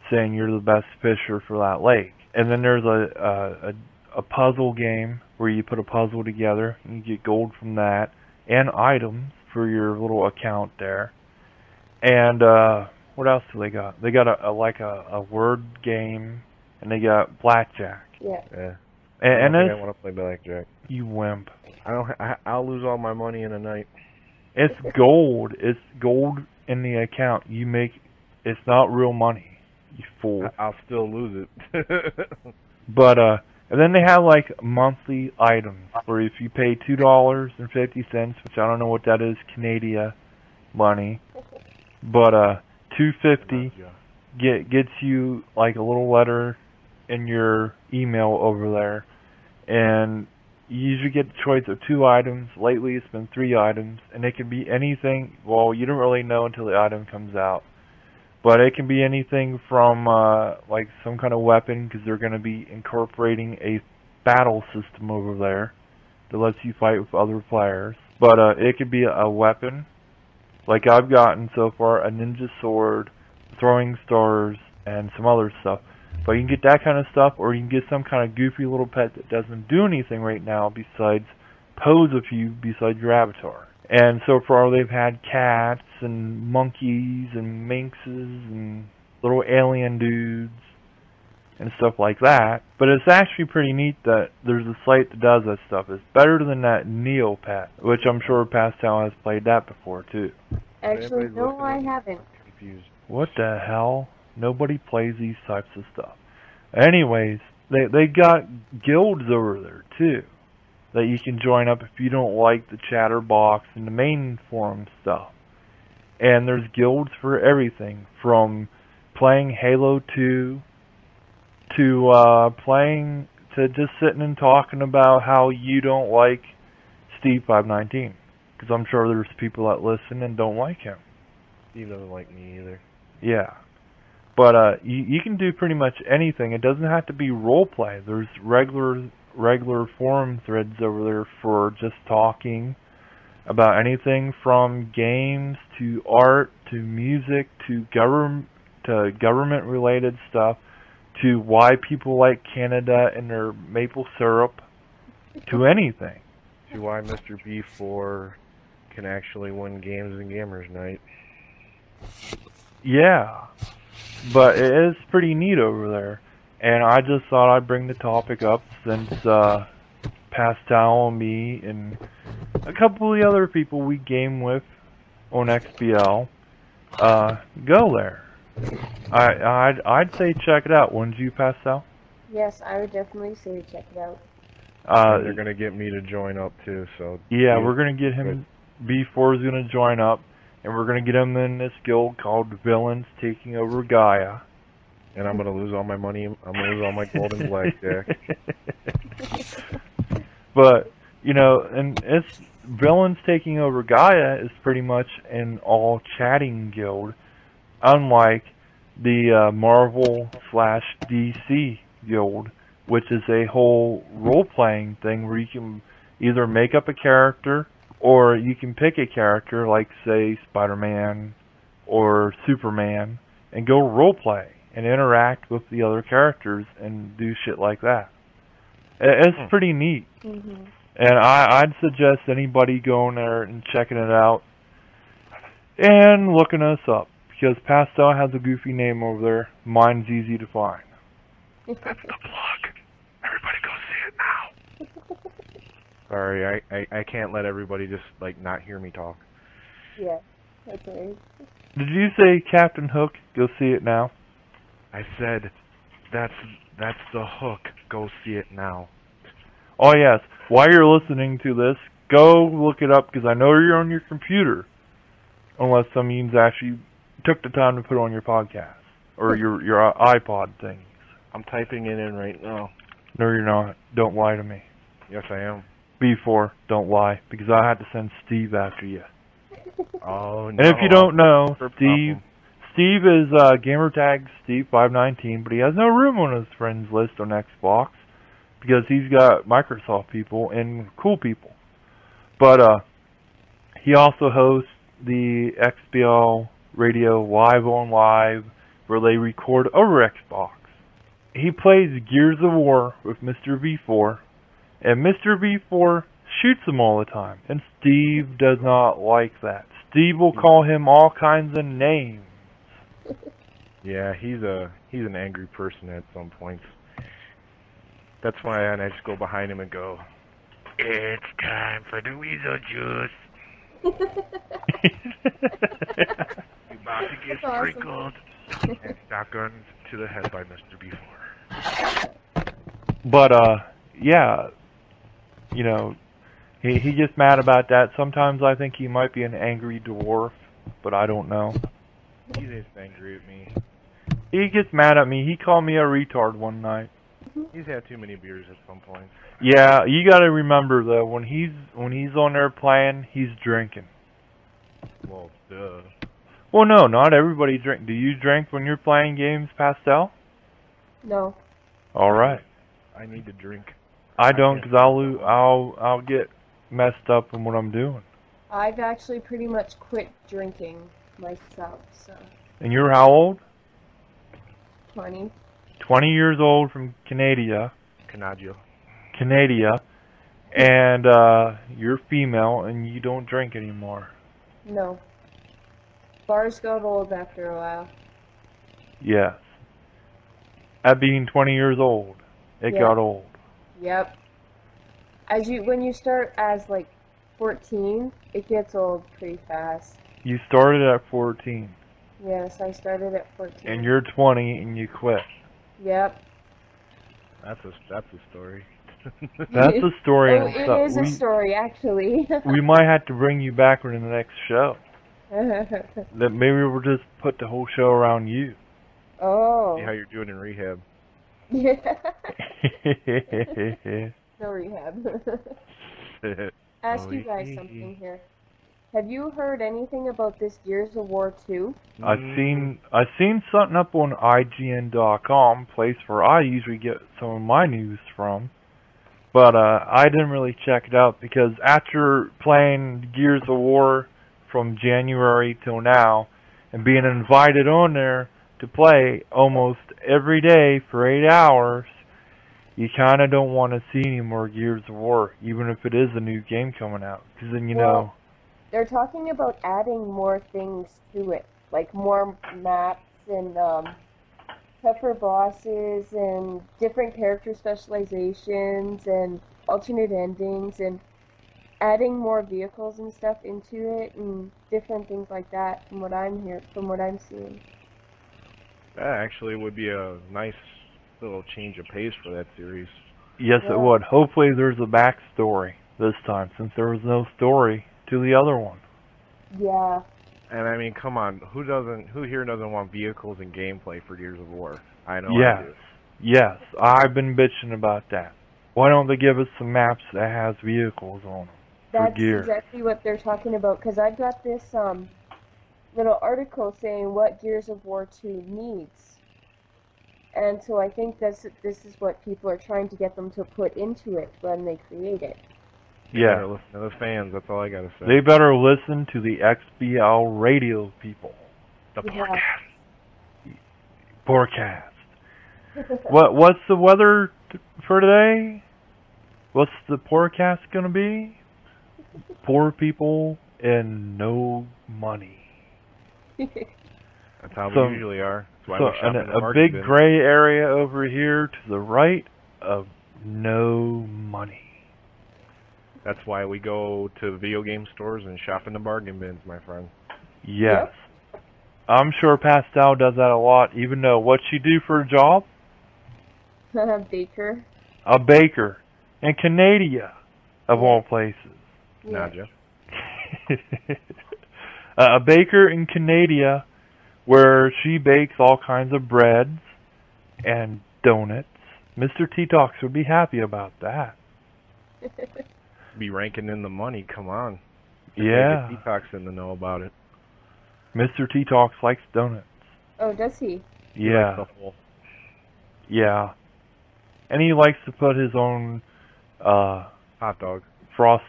saying you're the best fisher for that lake. And then there's a puzzle game where you put a puzzle together and you get gold from that and items for your little account there. And what else do they got? They got a word game, and they got blackjack.
Yeah.
And I want to play blackjack.
You wimp.
I'll lose all my money in a night.
It's gold. It's gold in the account. You make. It's not real money. You fool.
I'll still lose it.
But and then they have like monthly items where if you pay $2.50, which I don't know what that is, Canadian money, but $2.50 gets you like a little letter in your email over there, and you usually get the choice of 2 items. Lately it's been 3 items, and it can be anything. Well, you don't really know until the item comes out, but it can be anything from like some kind of weapon, because they're going to be incorporating a battle system over there that lets you fight with other players. But it could be a weapon. Like I've gotten so far a ninja sword, throwing stars, and some other stuff. But you can get that kind of stuff, or you can get some kind of goofy little pet that doesn't do anything right now besides pose with you beside your avatar. And so far they've had cats and monkeys and minxes and little alien dudes and stuff like that. But it's actually pretty neat that there's a site that does that stuff. It's better than that Neopet, which I'm sure Pastel has played that before too.
Actually, no, I haven't.
Confused.
What the hell? Nobody plays these types of stuff. Anyways, they got guilds over there too. that you can join up if you don't like the chatterbox and the main forum stuff. And there's guilds for everything, from playing Halo 2 to playing to just sitting and talking about how you don't like Steve 519, because I'm sure there's people that listen and don't like him.
Steve doesn't like me either.
Yeah. But you can do pretty much anything. It doesn't have to be role play. There's regular forum threads over there for just talking about anything from games to art to music to government related stuff to why people like Canada and their maple syrup to anything.
To why Mr. B4 can actually win games in Gamers Night.
Yeah. But it is pretty neat over there. And I just thought I'd bring the topic up since Pastel and me and a couple of the other people we game with on XBL go there. I'd say check it out, wouldn't you, Pastel?
Yes, I would definitely say check it out.
They're going to get me to join up too, so...
Yeah, we're going to get him... B4 is going to join up, and we're going to get him in this guild called Villains Taking Over Gaia.
And I'm going to lose all my money. I'm going to lose all my gold and blackjack.
But, you know, and it's Villains Taking Over Gaia is pretty much an all-chatting guild, unlike the Marvel/DC guild, which is a whole role-playing thing where you can either make up a character or you can pick a character like, say, Spider-Man or Superman and go role-play and interact with the other characters and do shit like that. It's pretty neat.
Mm-hmm.
And I'd suggest anybody going there and checking it out and looking us up, because Pastel has a goofy name over there. Mine's easy to find.
That's the plug. Everybody go see it now. Sorry, I can't let everybody just, like, not hear me talk.
Yeah, that's right.
Did you say Captain Hook? Go see it now.
I said, that's the hook. Go see it now.
Oh, yes. While you're listening to this, go look it up, because I know you're on your computer. Unless some means actually took the time to put it on your podcast. Or your iPod things.
I'm typing it in right now.
No, you're not. Don't lie to me.
Yes, I am.
B4, don't lie, because I had to send Steve after you.
Oh, no.
And if you don't know,
Steve
is gamertag Steve519, but he has no room on his friends list on Xbox because he's got Microsoft people and cool people. But he also hosts the Xbl Radio Live on Live, where they record over Xbox. He plays Gears of War with Mr. V4, and Mr. V4 shoots him all the time, and Steve does not like that. Steve will call him all kinds of names.
Yeah, he's an angry person at some points. That's why I just go behind him and go, "It's time for the weasel juice." You're about to get sprinkled. And shotguns to the head by Mr. B4.
But, yeah, you know, he gets mad about that. Sometimes I think he might be an angry dwarf, but I don't know.
He's just angry at me.
He gets mad at me. He called me a retard one night.
He's had too many beers at some point.
Yeah, you gotta remember though, when he's on there playing, he's drinking.
Well, duh.
Well, no, not everybody drink. Do you drink when you're playing games, Pastel?
No.
All right.
I need to drink.
I don't, because I'll get messed up in what I'm doing.
I've actually pretty much quit drinking myself, so.
And you're how old?
20.
20 years old from Canada.
Canada.
And you're female and you don't drink anymore.
No. Bars got old after a while.
Yes. At being 20 years old, it got old.
Yep. When you start as like 14, it gets old pretty fast.
You started at 14.
Yes, I started at 14.
And you're 20 and you quit.
Yep.
That's a story.
That's a story.
Oh, it is a story, actually.
We might have to bring you back in the next show. That maybe we'll just put the whole show around you.
Oh.
See how you're doing in rehab.
Yeah. No rehab. Ask you guys something here. Have you heard anything about this Gears of War 2?
I've seen something up on IGN.com, place where I usually get some of my news from. But I didn't really check it out because after playing Gears of War from January till now and being invited on there to play almost every day for 8 hours, you kind of don't want to see any more Gears of War, even if it is a new game coming out. Because then, you know...
They're talking about adding more things to it, like more maps and tougher bosses and different character specializations and alternate endings and adding more vehicles and stuff into it and different things like that from what I'm seeing.
That actually would be a nice little change of pace for that series.
Yes,
Yeah.
it would. Hopefully there's a backstory this time, since there was no story to the other one.
Yeah.
And I mean, come on, who here doesn't want vehicles and gameplay for Gears of War? I know
Yes.
I do.
Yes, I've been bitching about that. Why don't they give us some maps that has vehicles on them for
That's
gear?
exactly what they're talking about, because I've got this little article saying what Gears of War 2 needs. And so I think this is what people are trying to get them to put into it when they create it.
You
Yeah.
better listen to the fans, that's all I gotta say.
They better listen to the Xbl Radio people.
The
Yeah.
Forecast. What's the weather for today? What's the forecast gonna be? Poor people and no money.
That's how
So-
we usually are. That's why
So
we shop in the
a
bargain
big
bin.
gray area over here to the right of no money.
That's why we go to video game stores and shop in the bargain bins, my friend.
Yes. I'm sure Pastel does that a lot, even though what's she do for a job?
Baker.
A baker. In Canada, of all places.
Nah, Jeff.
A baker in Canada where she bakes all kinds of breads and donuts. Mr. T-Talks would be happy about that.
Be ranking in the money, come on.
Yeah.
Detox in to know about it.
Mr. T-Talks likes donuts.
Oh, does he?
Yeah.
He likes the whole-
Yeah. And he likes to put his own
hot dog.
frost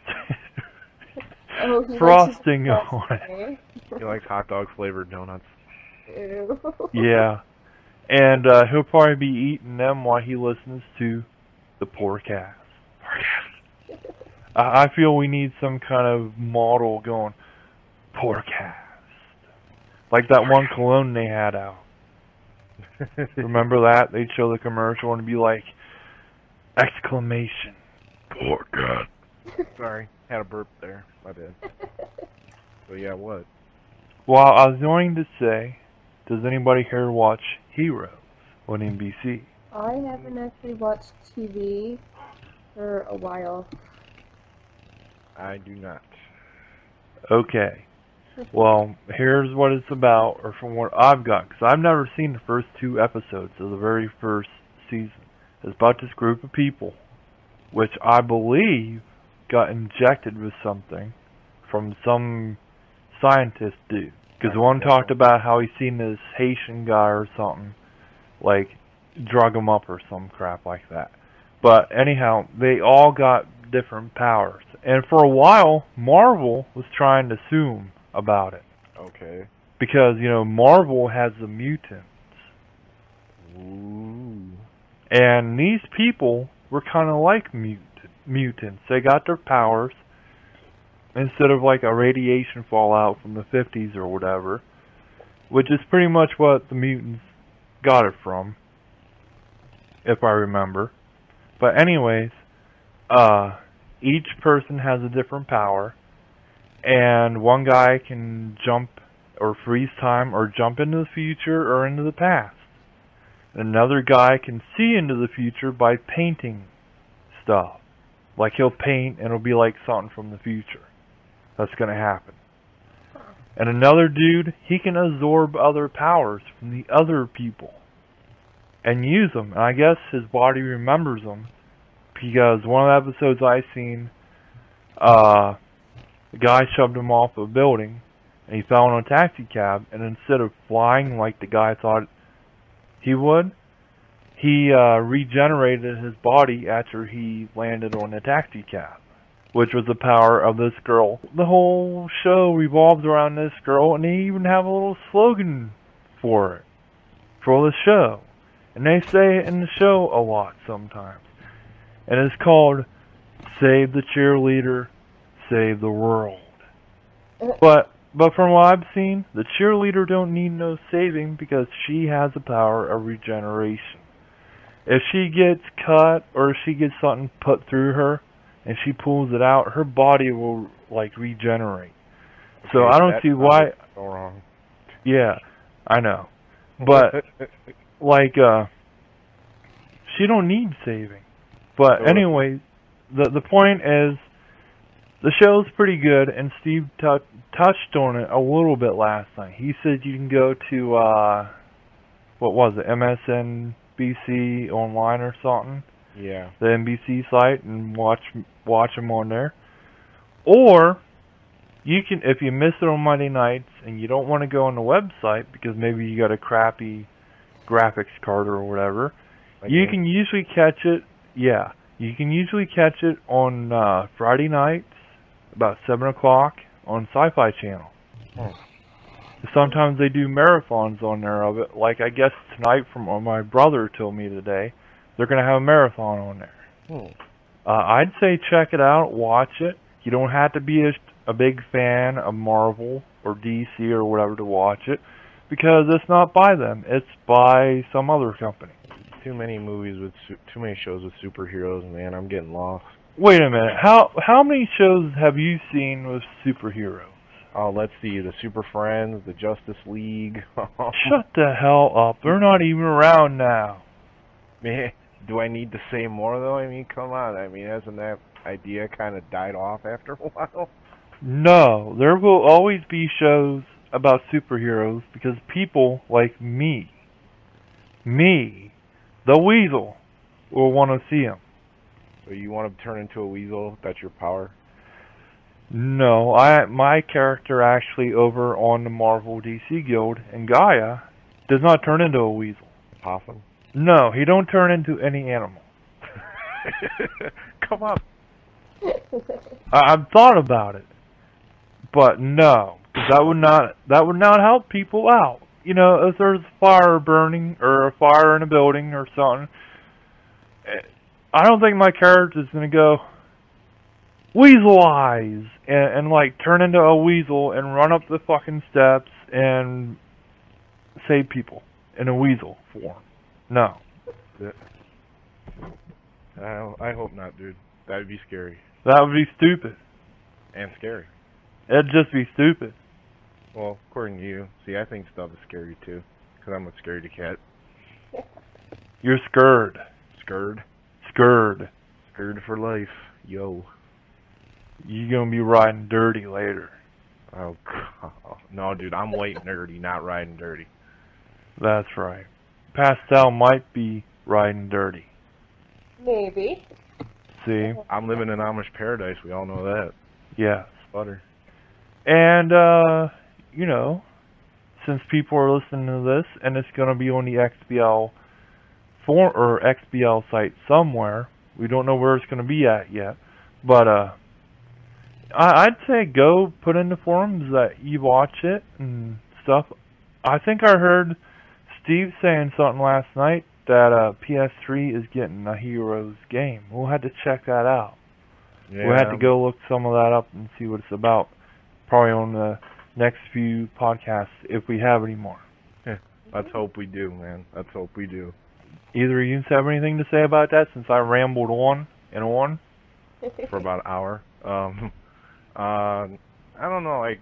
Oh, he
frosting
likes his
on it.
frosting,
He likes hot dog flavored donuts.
eh? Ew.
Yeah. And he'll probably be eating them while he listens to the Poorcast. I feel we need some kind of model going, Poorcast. Like that one cologne they had out. Remember that? They'd show the commercial and it'd be like, exclamation, Poorcast.
Sorry, had a burp there. My bad. So yeah, what?
Well, I was going to say, does anybody here watch Heroes on NBC?
I haven't actually watched TV for a while.
I do not.
Okay. Well, here's what it's about, or from what I've got, because I've never seen the first 2 episodes of the very first season. It's about this group of people, which I believe got injected with something from some scientist dude. Because one talked about how he seen this Haitian guy or something, like, drug him up or some crap like that. But anyhow, they all got different powers. And for a while, Marvel was trying to sue him about it.
Okay.
Because, you know, Marvel has the mutants.
Ooh.
And these people were kind of like mutants. They got their powers instead of like a radiation fallout from the 50s or whatever, which is pretty much what the mutants got it from, if I remember. But anyways, each person has a different power, and one guy can jump or freeze time or jump into the future or into the past. Another guy can see into the future by painting stuff. Like he'll paint and it'll be like something from the future that's going to happen. And another dude, he can absorb other powers from the other people and use them. And I guess his body remembers them because one of the episodes I seen, the guy shoved him off a building and he fell in a taxi cab, and instead of flying like the guy thought he would, he regenerated his body after he landed on the taxi cab, which was the power of this girl. The whole show revolves around this girl, and they even have a little slogan for it, for the show. And they say it in the show a lot sometimes. And it's called Save the Cheerleader, Save the World. But from what I've seen, the cheerleader don't need no saving because she has the power of regeneration. If she gets cut or if she gets something put through her and she pulls it out, her body will like regenerate. So I don't see why.
So wrong.
Yeah, I know, but like she don't need saving. But anyway, the point is the show's pretty good, and Steve touched on it a little bit last night. He said you can go to what was it, MSNBC online or something?
Yeah.
The NBC site, and watch them on there. Or you can, if you miss it on Monday nights and you don't want to go on the website because maybe you got a crappy graphics card or whatever, you can usually catch it. Yeah, you can usually catch it on Friday nights about 7 o'clock on Sci-Fi Channel. Sometimes they do marathons on there of it. Like I guess tonight, from what my brother told me today, they're going to have a marathon on there. I'd say check it out, watch it. You don't have to be a big fan of Marvel or DC or whatever to watch it, because it's not by them. It's by some other company.
Too many movies with too many shows with superheroes, man. I'm getting lost.
Wait a minute. How many shows have you seen with superheroes?
Oh, let's see. The Super Friends, the Justice League.
Shut the hell up. They're not even around now.
Man, do I need to say more, though? I mean, come on. I mean, hasn't that idea kind of died off after a while?
No. There will always be shows about superheroes because people like me, the Weasel, will want to see them.
So you want to turn into a weasel? That's your power?
No, my character actually over on the Marvel DC Guild in Gaia does not turn into a weasel.
Possum?
No, he don't turn into any animal.
Come on.
I've thought about it, but no, 'cause that would not help people out. You know, if there's fire burning or a fire in a building or something, I don't think my character's gonna go weasel eyes and like turn into a weasel and run up the fucking steps and save people in a weasel form. No.
I hope not, dude. That would be scary.
That would be stupid.
And scary.
It'd just be stupid.
Well, according to you. See, I think stuff is scary, too. Because I'm a scaredy cat.
You're scared.
Scared?
Scared.
Scared for life. Yo.
You're gonna be riding dirty later.
Oh, God. No, dude, I'm white and nerdy, not riding dirty.
That's right. Pastel might be riding dirty.
Maybe.
See?
I'm living in Amish paradise. We all know that.
Yes.
Butter.
And, you know, since people are listening to this, and it's going to be on the XBL XBL site somewhere, we don't know where it's going to be at yet, but I'd say go put in the forums that you watch it and stuff. I think I heard Steve saying something last night that PS3 is getting a Heroes game. We'll have to check that out.
Yeah.
We'll have to go look some of that up and see what it's about. Probably on the next few podcasts, if we have any more.
Let's hope we do, man. Let's hope we do.
Either of you have anything to say about that, since I rambled on and on?
For about an hour. I don't know, like,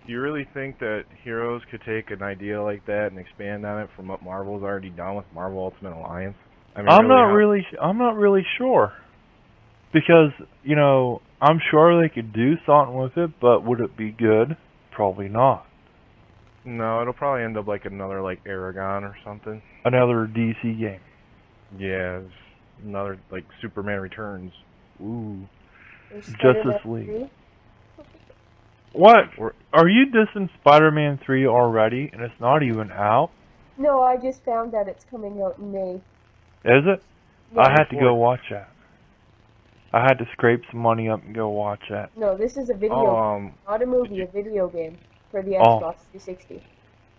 do you really think that Heroes could take an idea like that and expand on it from what Marvel's already done with Marvel Ultimate Alliance? I mean,
I'm not really sure. Because, you know, I'm sure they could do something with it, but would it be good? Probably not.
No, it'll probably end up like another like Aragon or something.
Another DC game.
Yeah, it's another like Superman Returns. Ooh.
There's
Justice
Spider-Man
League.
3.
What? Are you dissing Spider-Man 3 already, and it's not even out?
No, I just found that it's coming out in May.
Is it?
Yeah.
I had to go watch that. I had to scrape some money up and go watch that.
No, this is a video,
Oh,
not a movie, a video game for the
Oh.
Xbox 360.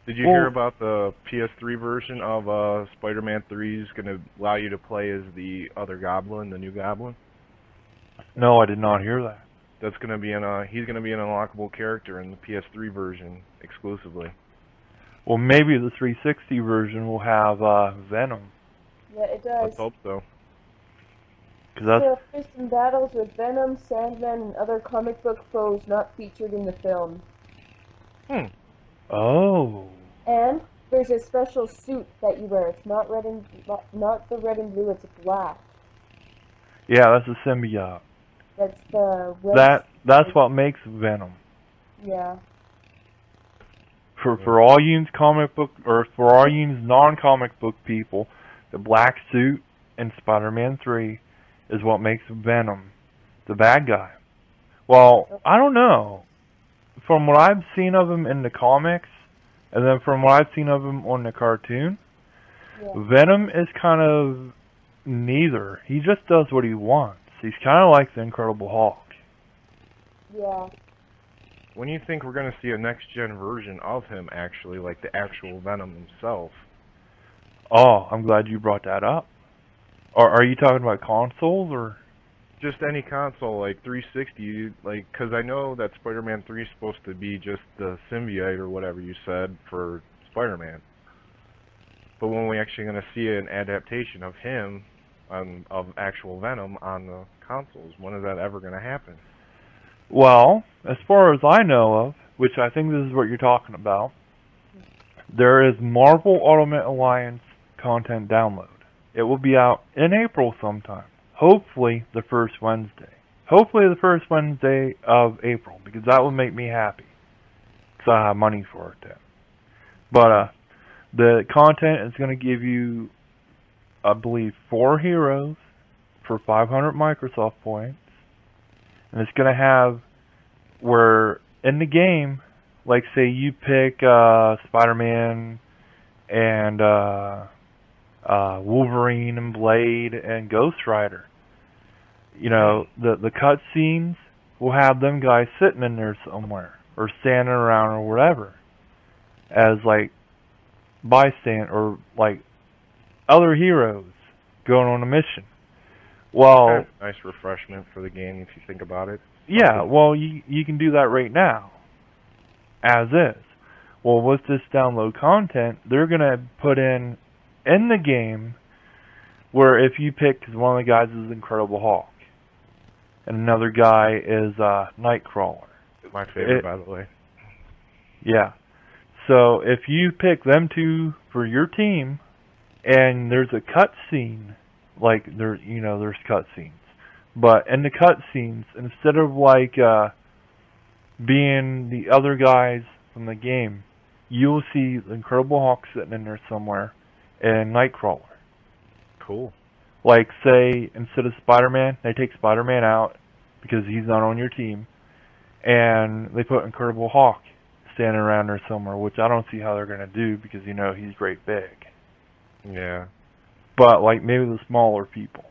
did you hear about the PS3 version of Spider-Man 3 is going to allow you to play as the other Goblin, the new Goblin?
No, I did not hear that.
That's going to be he's going to be an unlockable character in the PS3 version exclusively.
Well, maybe the 360 version will have Venom.
Yeah, it does.
Let's hope so.
Cause that's,
There are some battles with Venom, Sandman, and other comic book foes not featured in the film.
oh.
And there's a special suit that you wear. It's not the red and blue. It's black.
Yeah, that's a symbiote.
That's the
That's what makes Venom.
Yeah.
For all you comic book, or for all you non-comic book people, the black suit in Spider-Man 3 is what makes Venom the bad guy. Well, I don't know. From what I've seen of him in the comics, and then from what I've seen of him on the cartoon,
Yeah.
Venom is kind of neither. He just does what he wants. He's kind of like the Incredible Hulk.
Yeah.
When do you think we're going to see a next-gen version of him, actually, like the actual Venom himself?
Oh, I'm glad you brought that up. Are you talking about consoles, or?
Just any console, like 360, like, because I know that Spider-Man 3 is supposed to be just the symbiote or whatever you said for Spider-Man. But when we actually going to see an adaptation of him, of actual Venom on the consoles, when is that ever going to happen?
Well, as far as I know of, which I think this is what you're talking about, there is Marvel Ultimate Alliance content download. It will be out in April sometime. Hopefully the first Wednesday. Hopefully the first Wednesday of April, because that would make me happy. Because I have money for it then. But the content is going to give you, I believe, 4 heroes for 500 Microsoft points. And it's going to have where in the game, like say you pick Spider-Man and Wolverine and Blade and Ghost Rider. You know, the cutscenes will have them guys sitting in there somewhere or standing around or whatever as like bystand or like other heroes going on a mission. Well,
Kind of a nice refreshment for the game if you think about it.
yeah, well, you can do that right now, as is. Well, with this download content, they're going to put in the game where if you pick, because one of the guys is Incredible Hulk, and another guy is Nightcrawler.
My favorite, by the way.
Yeah. So if you pick them two for your team, and there's a cutscene, like there's cutscenes, but in the cutscenes, instead of like being the other guys from the game, you'll see the Incredible Hulk sitting in there somewhere, and Nightcrawler.
Cool.
Like, say, instead of Spider-Man, they take Spider-Man out because he's not on your team, and they put Incredible Hulk standing around there somewhere, which I don't see how they're going to do because, he's great big.
Yeah.
But, like, maybe the smaller people.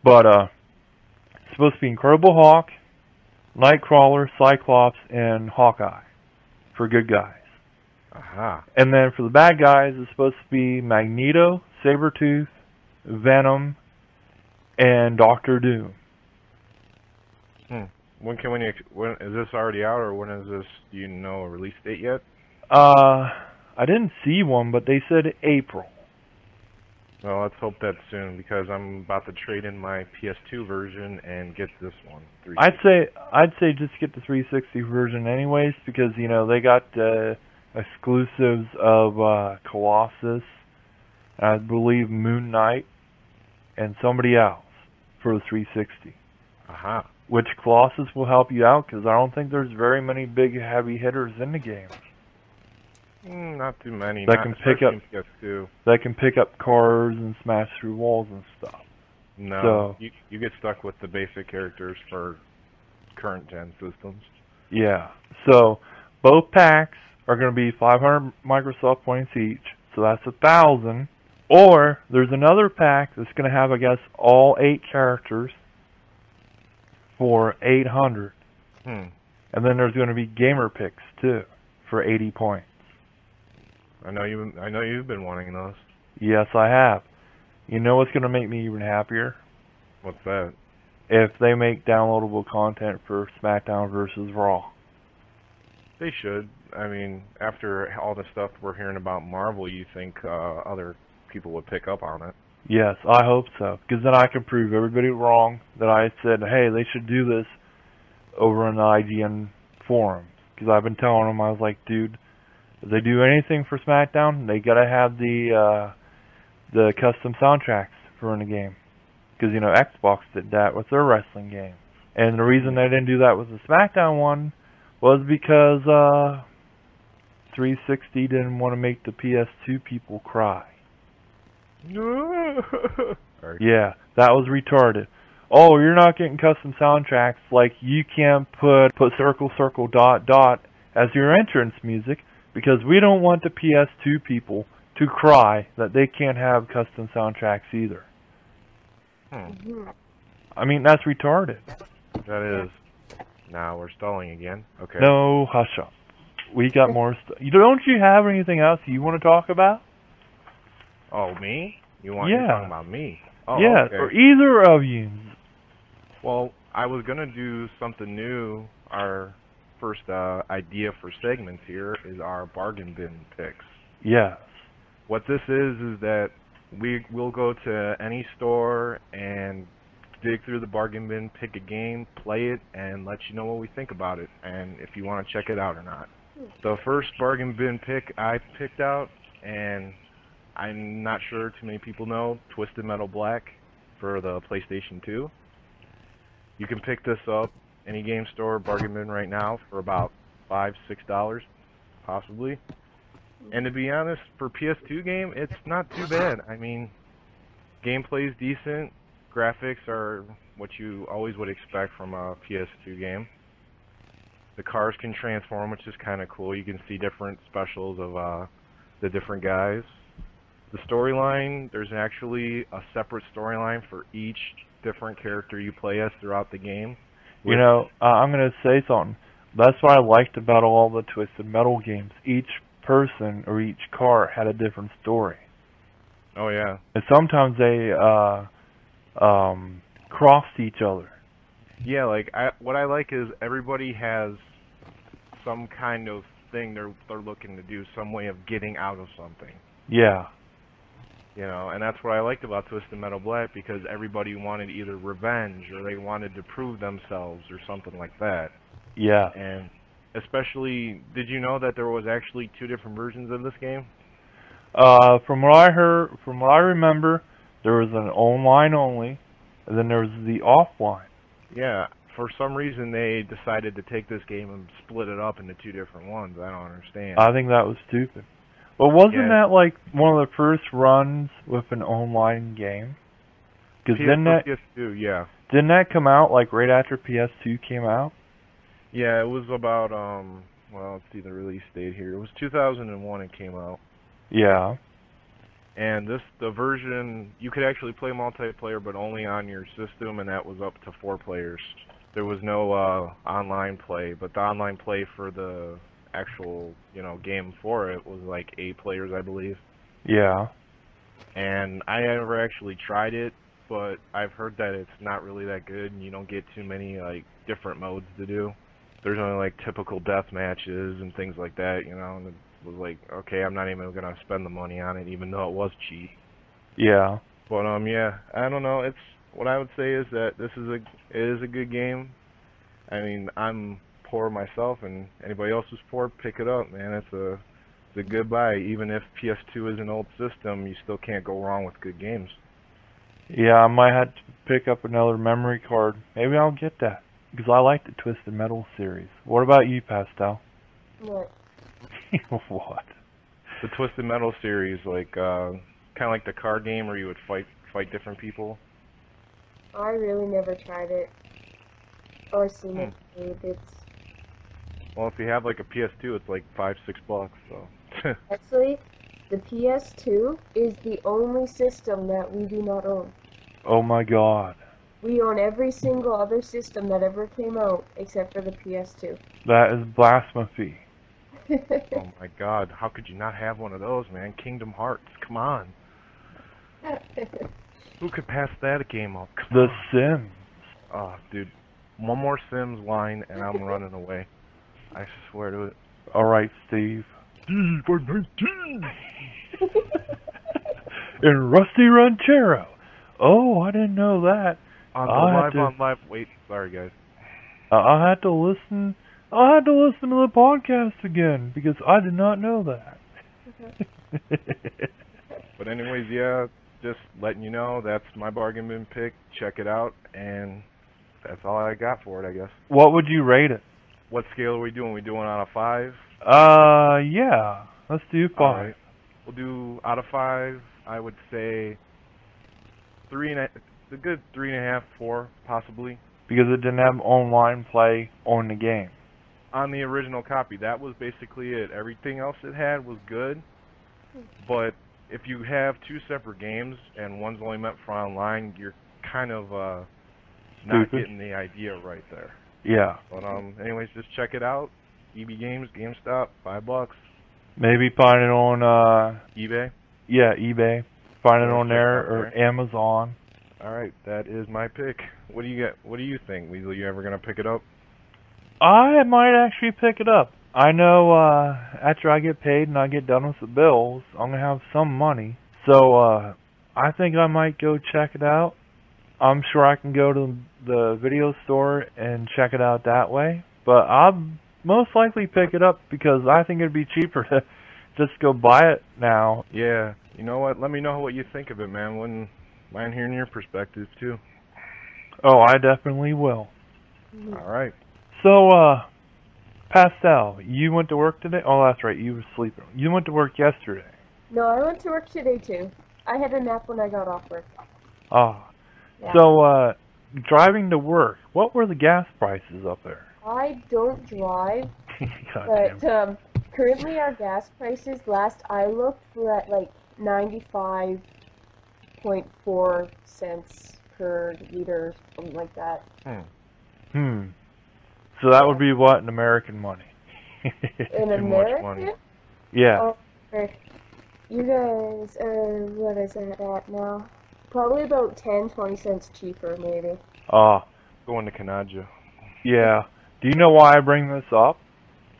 But, it's supposed to be Incredible Hulk, Nightcrawler, Cyclops, and Hawkeye for good guys.
Aha.
And then for the bad guys, it's supposed to be Magneto, Sabretooth, Venom, and Doctor Doom.
When is this already out, or when is this? Do you know a release date yet?
I didn't see one, but they said April.
Well, let's hope that's soon, because I'm about to trade in my PS2 version and get this one.
I'd say just get the 360 version anyways, because they got exclusives of Colossus, I believe Moon Knight, and somebody else. for the 360.
Aha.
Which Colossus will help you out, because I don't think there's very many big heavy hitters in the game.
Not too many.
That can pick up
PS2.
That can pick up cars and smash through walls and stuff.
No, so, you get stuck with the basic characters for current gen systems.
Yeah. So both packs are going to be 500 Microsoft points each. So that's 1,000. Or there's another pack that's going to have, I guess, all 8 characters for 800. And then there's going to be gamer picks too for 80 points.
I know you've been wanting those.
Yes, I have. You know what's going to make me even happier?
What's that?
If they make downloadable content for SmackDown versus Raw.
They should. I mean, after all the stuff we're hearing about Marvel, you think other people would pick up on it.
Yes, I hope so. Because then I can prove everybody wrong that I said, hey, they should do this over in the IGN forums. Because I've been telling them, I was like, dude, if they do anything for SmackDown, they gotta have the custom soundtracks for in the game. Because, you know, Xbox did that with their wrestling game. And the reason they didn't do that with the SmackDown one was because 360 didn't want to make the PS2 people cry. Yeah, that was retarded. Oh, you're not getting custom soundtracks, like you can't put circle circle dot dot as your entrance music because we don't want the PS2 people to cry that they can't have custom soundtracks either. I mean, that's retarded.
That is. Now we're stalling again. Okay.
No, hush up. We got more stuff. Don't you have anything else you want to talk about?
Oh, me? You want to talk about me? Oh,
yeah,
okay.
or either of you.
Well, I was going to do something new. Our first idea for segments here is our bargain bin picks.
Yes.
What this is that we'll go to any store and dig through the bargain bin, pick a game, play it, and let you know what we think about it, and if you want to check it out or not. The first bargain bin pick I picked out, and I'm not sure too many people know, Twisted Metal Black for the PlayStation 2. You can pick this up any game store, bargain bin right now for about $5, $6, possibly. And to be honest, for PS2 game, it's not too bad. I mean, gameplay's decent. Graphics are what you always would expect from a PS2 game. The cars can transform, which is kind of cool. You can see different specials of the different guys. The storyline, there's actually a separate storyline for each different character you play as throughout the game.
You know, I'm going to say something. That's what I liked about all the Twisted Metal games. Each person or each car had a different story.
Oh, yeah.
And sometimes they crossed each other.
Yeah, like what I like is everybody has some kind of thing they're looking to do, some way of getting out of something.
Yeah.
You know, and that's what I liked about Twisted Metal Black, because everybody wanted either revenge or they wanted to prove themselves or something like that.
Yeah.
And especially, did you know that there was actually 2 different versions of this game?
From what I remember, there was an online only, and then there was the offline.
Yeah, for some reason they decided to take this game and split it up into 2 different ones. I don't understand.
I think that was stupid. But wasn't that like one of the first runs with an online game? Because
PS2, yeah.
Didn't that come out like right after PS2 came out?
Yeah, it was about well, let's see the release date here. It was 2001 it came out.
Yeah.
And the version, you could actually play multiplayer, but only on your system, and that was up to 4 players. There was no online play, but the online play for the actual, game for it was like 8 players, I believe.
Yeah.
And I never actually tried it, but I've heard that it's not really that good, and you don't get too many like different modes to do. There's only like typical death matches and things like that, and it was like, okay, I'm not even gonna spend the money on it, even though it was cheap.
Yeah.
But yeah, I don't know. What I would say is that it is a good game. I mean, I'm poor myself, and anybody else who's poor, pick it up, man. It's a good buy. Even if PS2 is an old system, you still can't go wrong with good games.
Yeah, I might have to pick up another memory card. Maybe I'll get that. Because I like the Twisted Metal series. What about you, Pastel?
What?
What?
The Twisted Metal series, like kind of like the card game where you would fight different people.
I really never tried it. Or seen it played. It's
Well, if you have like a PS2, it's like $5-6. So.
actually, the PS2 is the only system that we do not own.
Oh my god.
We own every single other system that ever came out except for the PS2.
That is blasphemy.
Oh my God! How could you not have one of those, man? Kingdom Hearts, come on. Who could pass that game up? Come
The
on.
Sims.
Oh, dude. One more Sims line and I'm running away. I swear to it.
Alright, Steve.
Steve, I'm 19!
And Rusty Ranchero. Oh, I didn't know that.
On live. Wait, sorry guys.
I'll have to listen. I'll have to listen to the podcast again because I did not know that.
But anyways, yeah, just letting you know that's my bargain bin pick. Check it out, and that's all I got for it, I guess.
What would you rate it?
What scale are we doing? We doing out of 5?
Yeah. Let's do 5.
All right. We'll do out of 5. I would say 3.5. A good 3.5, 4, possibly.
Because it didn't have online play on the game.
On the original copy, that was basically it. Everything else it had was good, but if you have 2 separate games and one's only meant for online, you're kind of not
Stupid.
getting the idea right there.
Yeah.
But anyways, just check it out. EB Games, GameStop, $5.
Maybe find it on
eBay.
yeah, eBay. Find it
Yeah,
on
check
there
it out
or
there.
Amazon.
All right, that is my pick. What do you get? What do you think, Weasel? You ever gonna pick it up?
I might actually pick it up. I know after I get paid and I get done with the bills, I'm going to have some money. So I think I might go check it out. I'm sure I can go to the video store and check it out that way. But I'll most likely pick it up because I think it'd be cheaper to just go buy it now.
Yeah. You know what? Let me know what you think of it, man. Wouldn't mind hearing your perspective, too.
Oh, I definitely will.
All right.
So, Pastel, you went to work today? Oh, that's right, you were sleeping. You went to work yesterday.
No, I went to work today too. I had a nap when I got off work.
Ah.
Yeah.
So, driving to work, what were the gas prices up there?
I don't drive,
God damn.
but currently our gas prices, last I looked, were at like 95.4 cents per liter, something like that.
So that would be what in American money?
In
Too much
American?
money.
Yeah.
Oh, okay. You guys are, what is it at now? Probably about 10-20 cents cheaper, maybe.
Going to Kanaja.
Yeah. Do you know why I bring this up?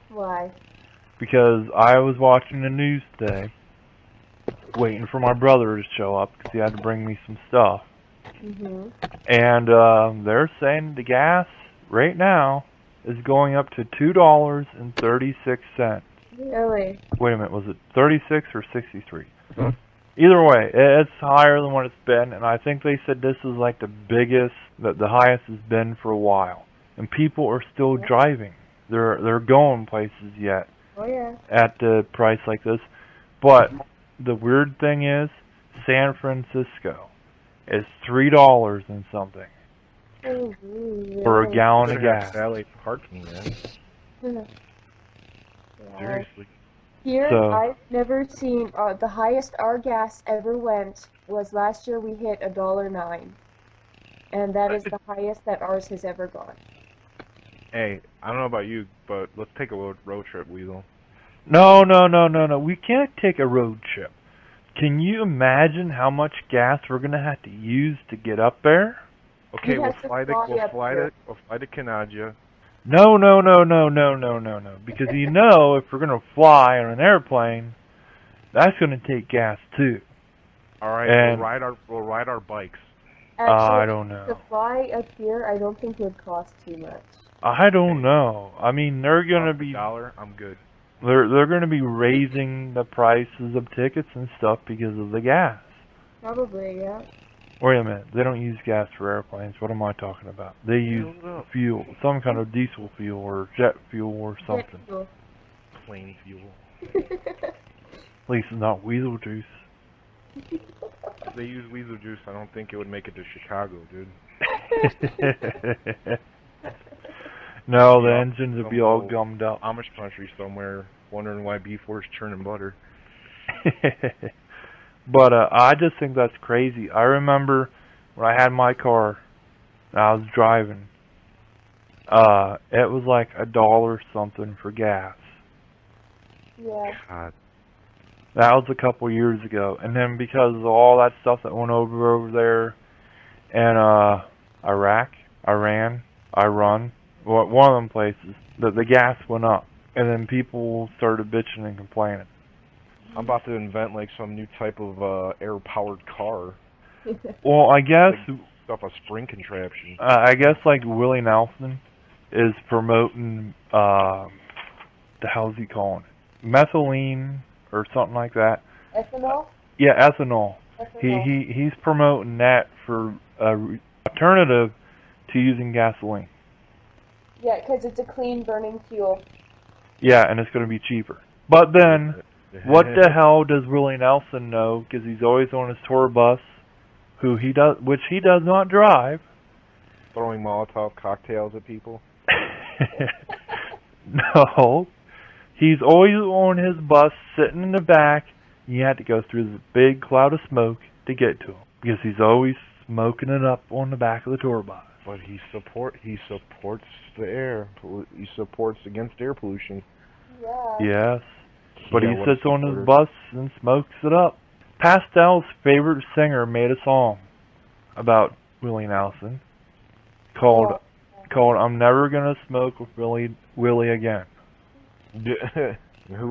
Why?
Because I was watching the news today, waiting for my brother to show up because he had to bring me some stuff.
Mm-hmm.
And they're saying the gas right now is going up to $2.36.
Really?
Wait a minute, was it 36 or 63? Either way, it's higher than what it's been, and I think they said this is like the biggest, the highest it's been for a while. And people are still driving. They're going places yet
Oh, yeah.
at the price like this. But the weird thing is, San Francisco is $3 and something
Oh,
for a gallon of
Better have
gas.
valet parking, man.
Yeah.
Seriously.
Here,
So-
I've never seen, the highest our gas ever went was last year we hit $1.09. And that is the highest that ours has ever gone.
Hey, I don't know about you, but let's take a road trip, Weasel.
No. We can't take a road trip. Can you imagine how much gas we're going to have to use to get up there?
Okay,
You
we'll
have to
fly
fly up here.
to Kanaja.
No. Because you know if we're going to fly on an airplane, that's going to take gas too.
All right,
And-
we'll ride our bikes.
I don't
To
know.
fly up here, I don't think would cost too much.
I don't know. I mean, they're going to be
$1, I'm good.
they're going to be raising the prices of tickets and stuff because of the gas.
Probably, yeah.
Wait a minute. They don't use gas for airplanes. What am I talking about? They use fuel, some kind of diesel fuel or jet fuel or something.
Fuel.
Plain fuel.
At least it's not weasel juice.
If they use weasel juice, I don't think it would make it to Chicago, dude.
No, the engines would be all gummed up.
Amish country somewhere, wondering why B4's churning butter.
But I just think that's crazy. I remember when I had my car, and I was driving. It was like $1 something for gas.
Yeah.
God.
That was a couple years ago, and then because of all that stuff that went over there, and Iraq, Iran, one of them places, the gas went up, and then people started bitching and complaining.
I'm about to invent like some new type of air-powered car.
Well, I guess
Like, stuff a spring contraption.
I guess like Willie Nelson is promoting the hell's he calling it? Methylene or something like that.
Ethanol?
Yeah, ethanol.
Ethanol.
He's promoting that for alternative to using gasoline.
Yeah, because it's a clean burning fuel.
Yeah, and it's going to be cheaper. But then, what the hell does Willie Nelson know? Because he's always on his tour bus, which he does not drive.
Throwing Molotov cocktails at people.
No, he's always on his bus, sitting in the back. You have to go through this big cloud of smoke to get to him because he's always smoking it up on the back of the tour bus.
But he supports the air. He supports against air pollution.
Yeah.
Yes, but
Yeah,
he
what a
sits on his
supporter.
bus and smokes it up. Pastel's favorite singer made a song about Willie Nelson called "I'm Never Gonna Smoke with Willie Again."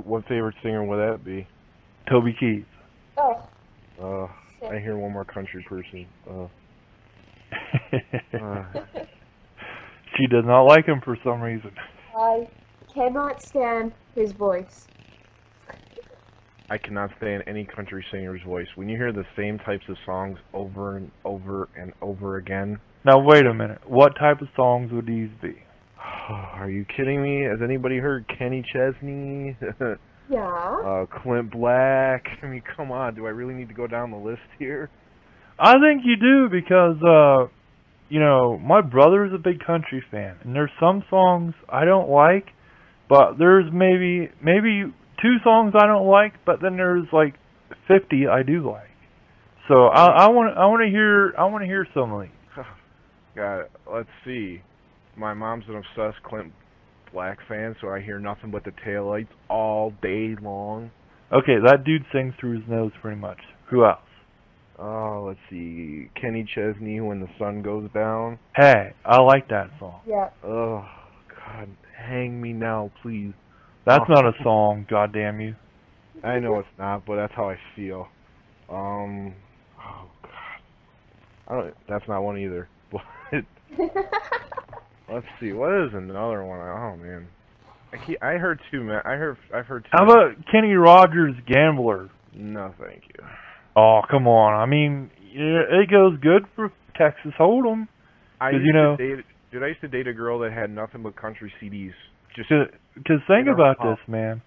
What favorite singer would that be?
Toby Keith.
Oh.
I hear one more country person.
She does not like him for some reason.
I cannot stand his voice.
I cannot stand any country singer's voice. When you hear the same types of songs over and over and over again.
Now wait a minute. What type of songs would these be?
Are you kidding me? Has anybody heard Kenny Chesney?
Yeah.
Clint Black? I mean, come on. Do I really need to go down the list here?
I think you do because, my brother's a big country fan, and there's some songs I don't like, but there's maybe 2 songs I don't like, but then there's like 50 I do like. So I want to hear some of these.
God, let's see. My mom's an obsessed Clint Black fan, so I hear nothing but the taillights all day long.
Okay, that dude sings through his nose pretty much. Who else?
Oh, let's see. Kenny Chesney, When the Sun Goes Down.
Hey, I like that song.
Yeah.
Oh, God. Hang me now, please.
That's not a song, goddamn you.
I know it's not, but that's how I feel. Oh, God. That's not one either. But let's see. What is another one? Oh, man. I heard 2, man. I've heard 2.
How about Kenny Rogers' Gambler?
No, thank you.
Oh, come on. I mean, it goes good for Texas Hold'em.
I used to date a girl that had nothing but country CDs.
Because think about this, man.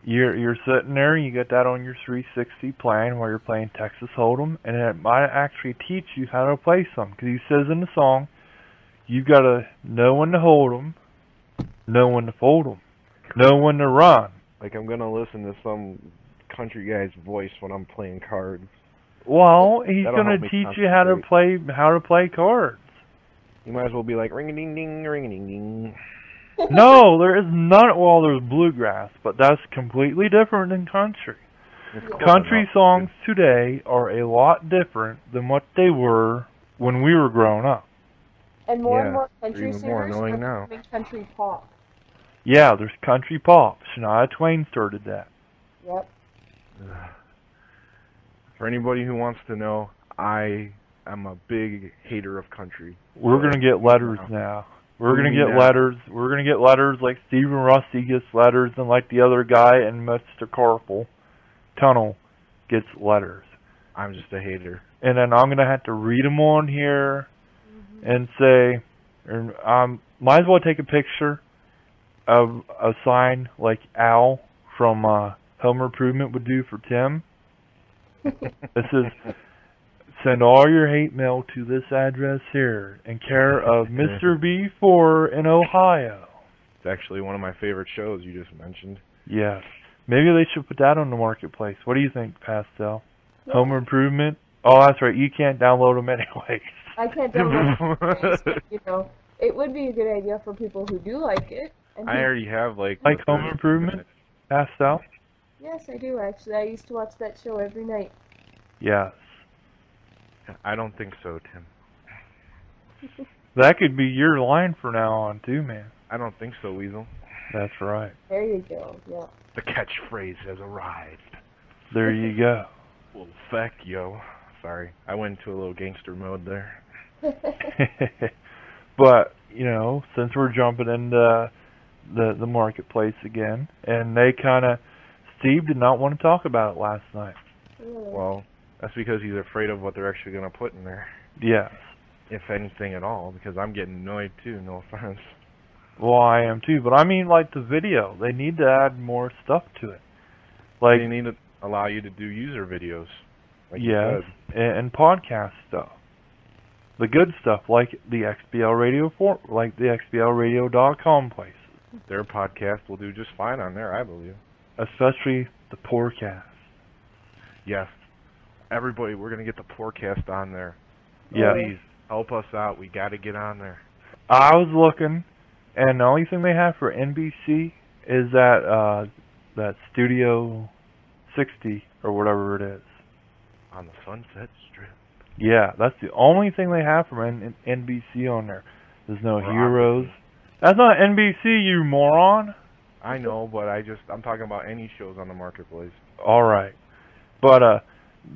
You're sitting there, you get that on your 360 playing while you're playing Texas Hold'em, and it might actually teach you how to play some. Because he says in the song, you've got to know when to hold 'em, know when to fold 'em, know when to run.
Like I'm gonna listen to some country guy's voice when I'm playing cards.
Well, he's
That'll
going
help
to
me
teach you how to play cards.
You might as well be like ring-a-ding-ding, ring-a-ding-ding.
No, there is none. Well, there's bluegrass, but that's completely different than country. Country songs today are a lot different than what they were when we were growing up.
And more and
Yeah,
more
they're
country
even more
singers
annoying
are
now.
becoming country pop.
Yeah, there's country pop. Shania Twain started that.
Yep.
For anybody who wants to know, I am a big hater of country.
We're going to get letters now. We're going to get
Yeah.
letters. We're going to get letters like Stephen Rusty gets letters, and like the other guy and Mr. Carpel Tunnel gets letters.
I'm just a hater.
And then I'm going to have to read them on here and say, might as well take a picture of a sign like Al from Home Improvement would do for Tim. It says, send all your hate mail to this address here in care of Mr. B4 in Ohio.
It's actually one of my favorite shows you just mentioned.
Yes. Maybe they should put that on the marketplace. What do you think, Pastel?
Yeah.
Home Improvement? Oh, that's right. You can't download them anyways.
I can't download it, you know. It would be a good idea for people who do like it. And
I already have
Like Home Improvement? Pastel?
Yes, I do actually. I used to watch that show every night.
Yes.
I don't think so, Tim.
That could be your line from now on, too, man.
I don't think so, Weasel.
That's right.
There you go. Yeah.
The catchphrase has arrived.
There you go.
Well, feck, yo. Sorry, I went into a little gangster mode there.
But, you know, since we're jumping into the marketplace again, and they kind of, Steve did not want to talk about it last night.
Really?
Well, that's because he's afraid of what they're actually going to put in there.
Yes.
If anything at all, because I'm getting annoyed too, no offense.
Well, I am too, but I mean, like the video, they need to add more stuff to it. Like,
They need to allow you to do user videos. Like you
yes,
said.
and podcast stuff. The good stuff, like the XBL Radio like the XBLRadio.com places.
Their podcast will do just fine on there, I believe.
Especially the Poorcast.
Yes. Everybody, we're going to get the Poorcast on there.
Yeah.
Please, help us out. We got to get on there.
I was looking, and the only thing they have for NBC is that Studio 60 or whatever it is.
On the Sunset Strip.
Yeah, that's the only thing they have from NBC on there. There's no
Rocky.
Heroes. That's not NBC, you moron.
I know, but I'm talking about any shows on the marketplace.
All right, but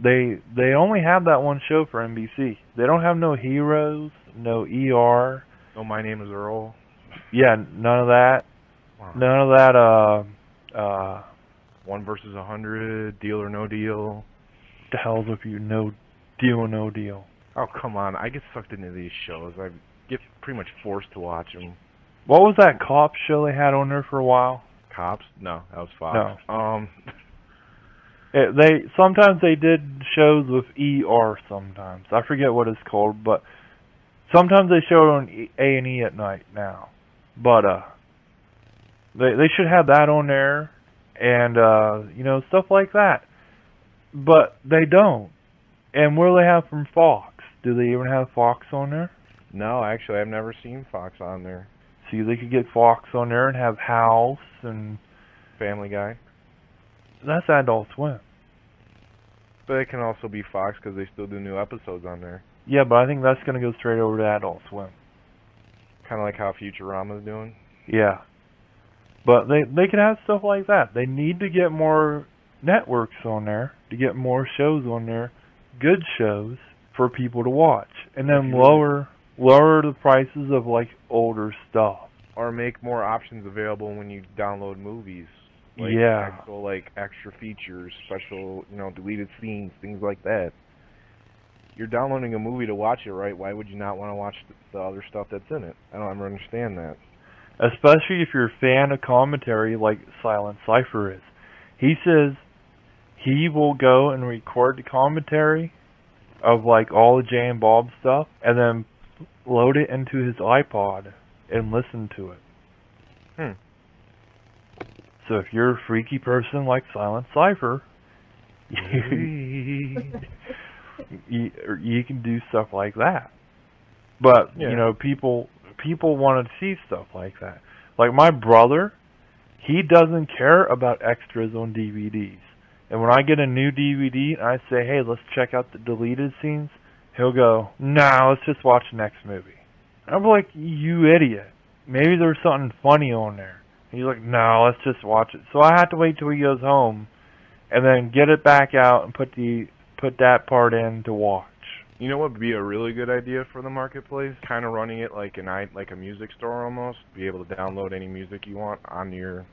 they only have that one show for NBC. They don't have no Heroes, no ER.
No, My Name is Earl.
Yeah, none of that.
Wow.
None of that.
1 versus 100, Deal or No Deal.
The hell's with you? No deal, no deal.
Oh, come on. I get sucked into these shows. I get pretty much forced to watch them.
What was that cop show they had on there for a while?
Cops? No, that was Fox.
No. Sometimes they did shows with ER sometimes. I forget what it's called, but sometimes they show it on A&E at night now. But they should have that on there and you know, stuff like that. But they don't. And what do they have from Fox? Do they even have Fox on there?
No, actually, I've never seen Fox on there.
See, they could get Fox on there and have House and
Family Guy.
that's Adult Swim.
But it can also be Fox because they still do new episodes on there.
Yeah, but I think that's going to go straight over to Adult Swim.
Kind of like how Futurama's doing.
Yeah. But they can have stuff like that. They need to get more networks on there to get more shows on there, good shows for people to watch, and then lower the prices of like older stuff.
Or make more options available when you download movies. Like
Yeah.
Actual, like extra features, special, deleted scenes, things like that. You're downloading a movie to watch it, right? Why would you not want to watch the other stuff that's in it? I don't ever understand that.
Especially if you're a fan of commentary like Silent Cypher is. He says he will go and record the commentary of like all the Jay and Bob stuff and then load it into his iPod and listen to it. So if you're a freaky person like Silent Cypher, you can do stuff like that. But,
Yeah.
people want to see stuff like that. Like my brother, he doesn't care about extras on DVDs. And when I get a new DVD and I say, hey, let's check out the deleted scenes, he'll go, nah, let's just watch the next movie. I'm like, you idiot. Maybe there's something funny on there. And he's like, no, let's just watch it. So I have to wait till he goes home and then get it back out and put that part in to watch.
You know what would be a really good idea for the marketplace? Kind of running it like a music store almost. Be able to download any music you want on your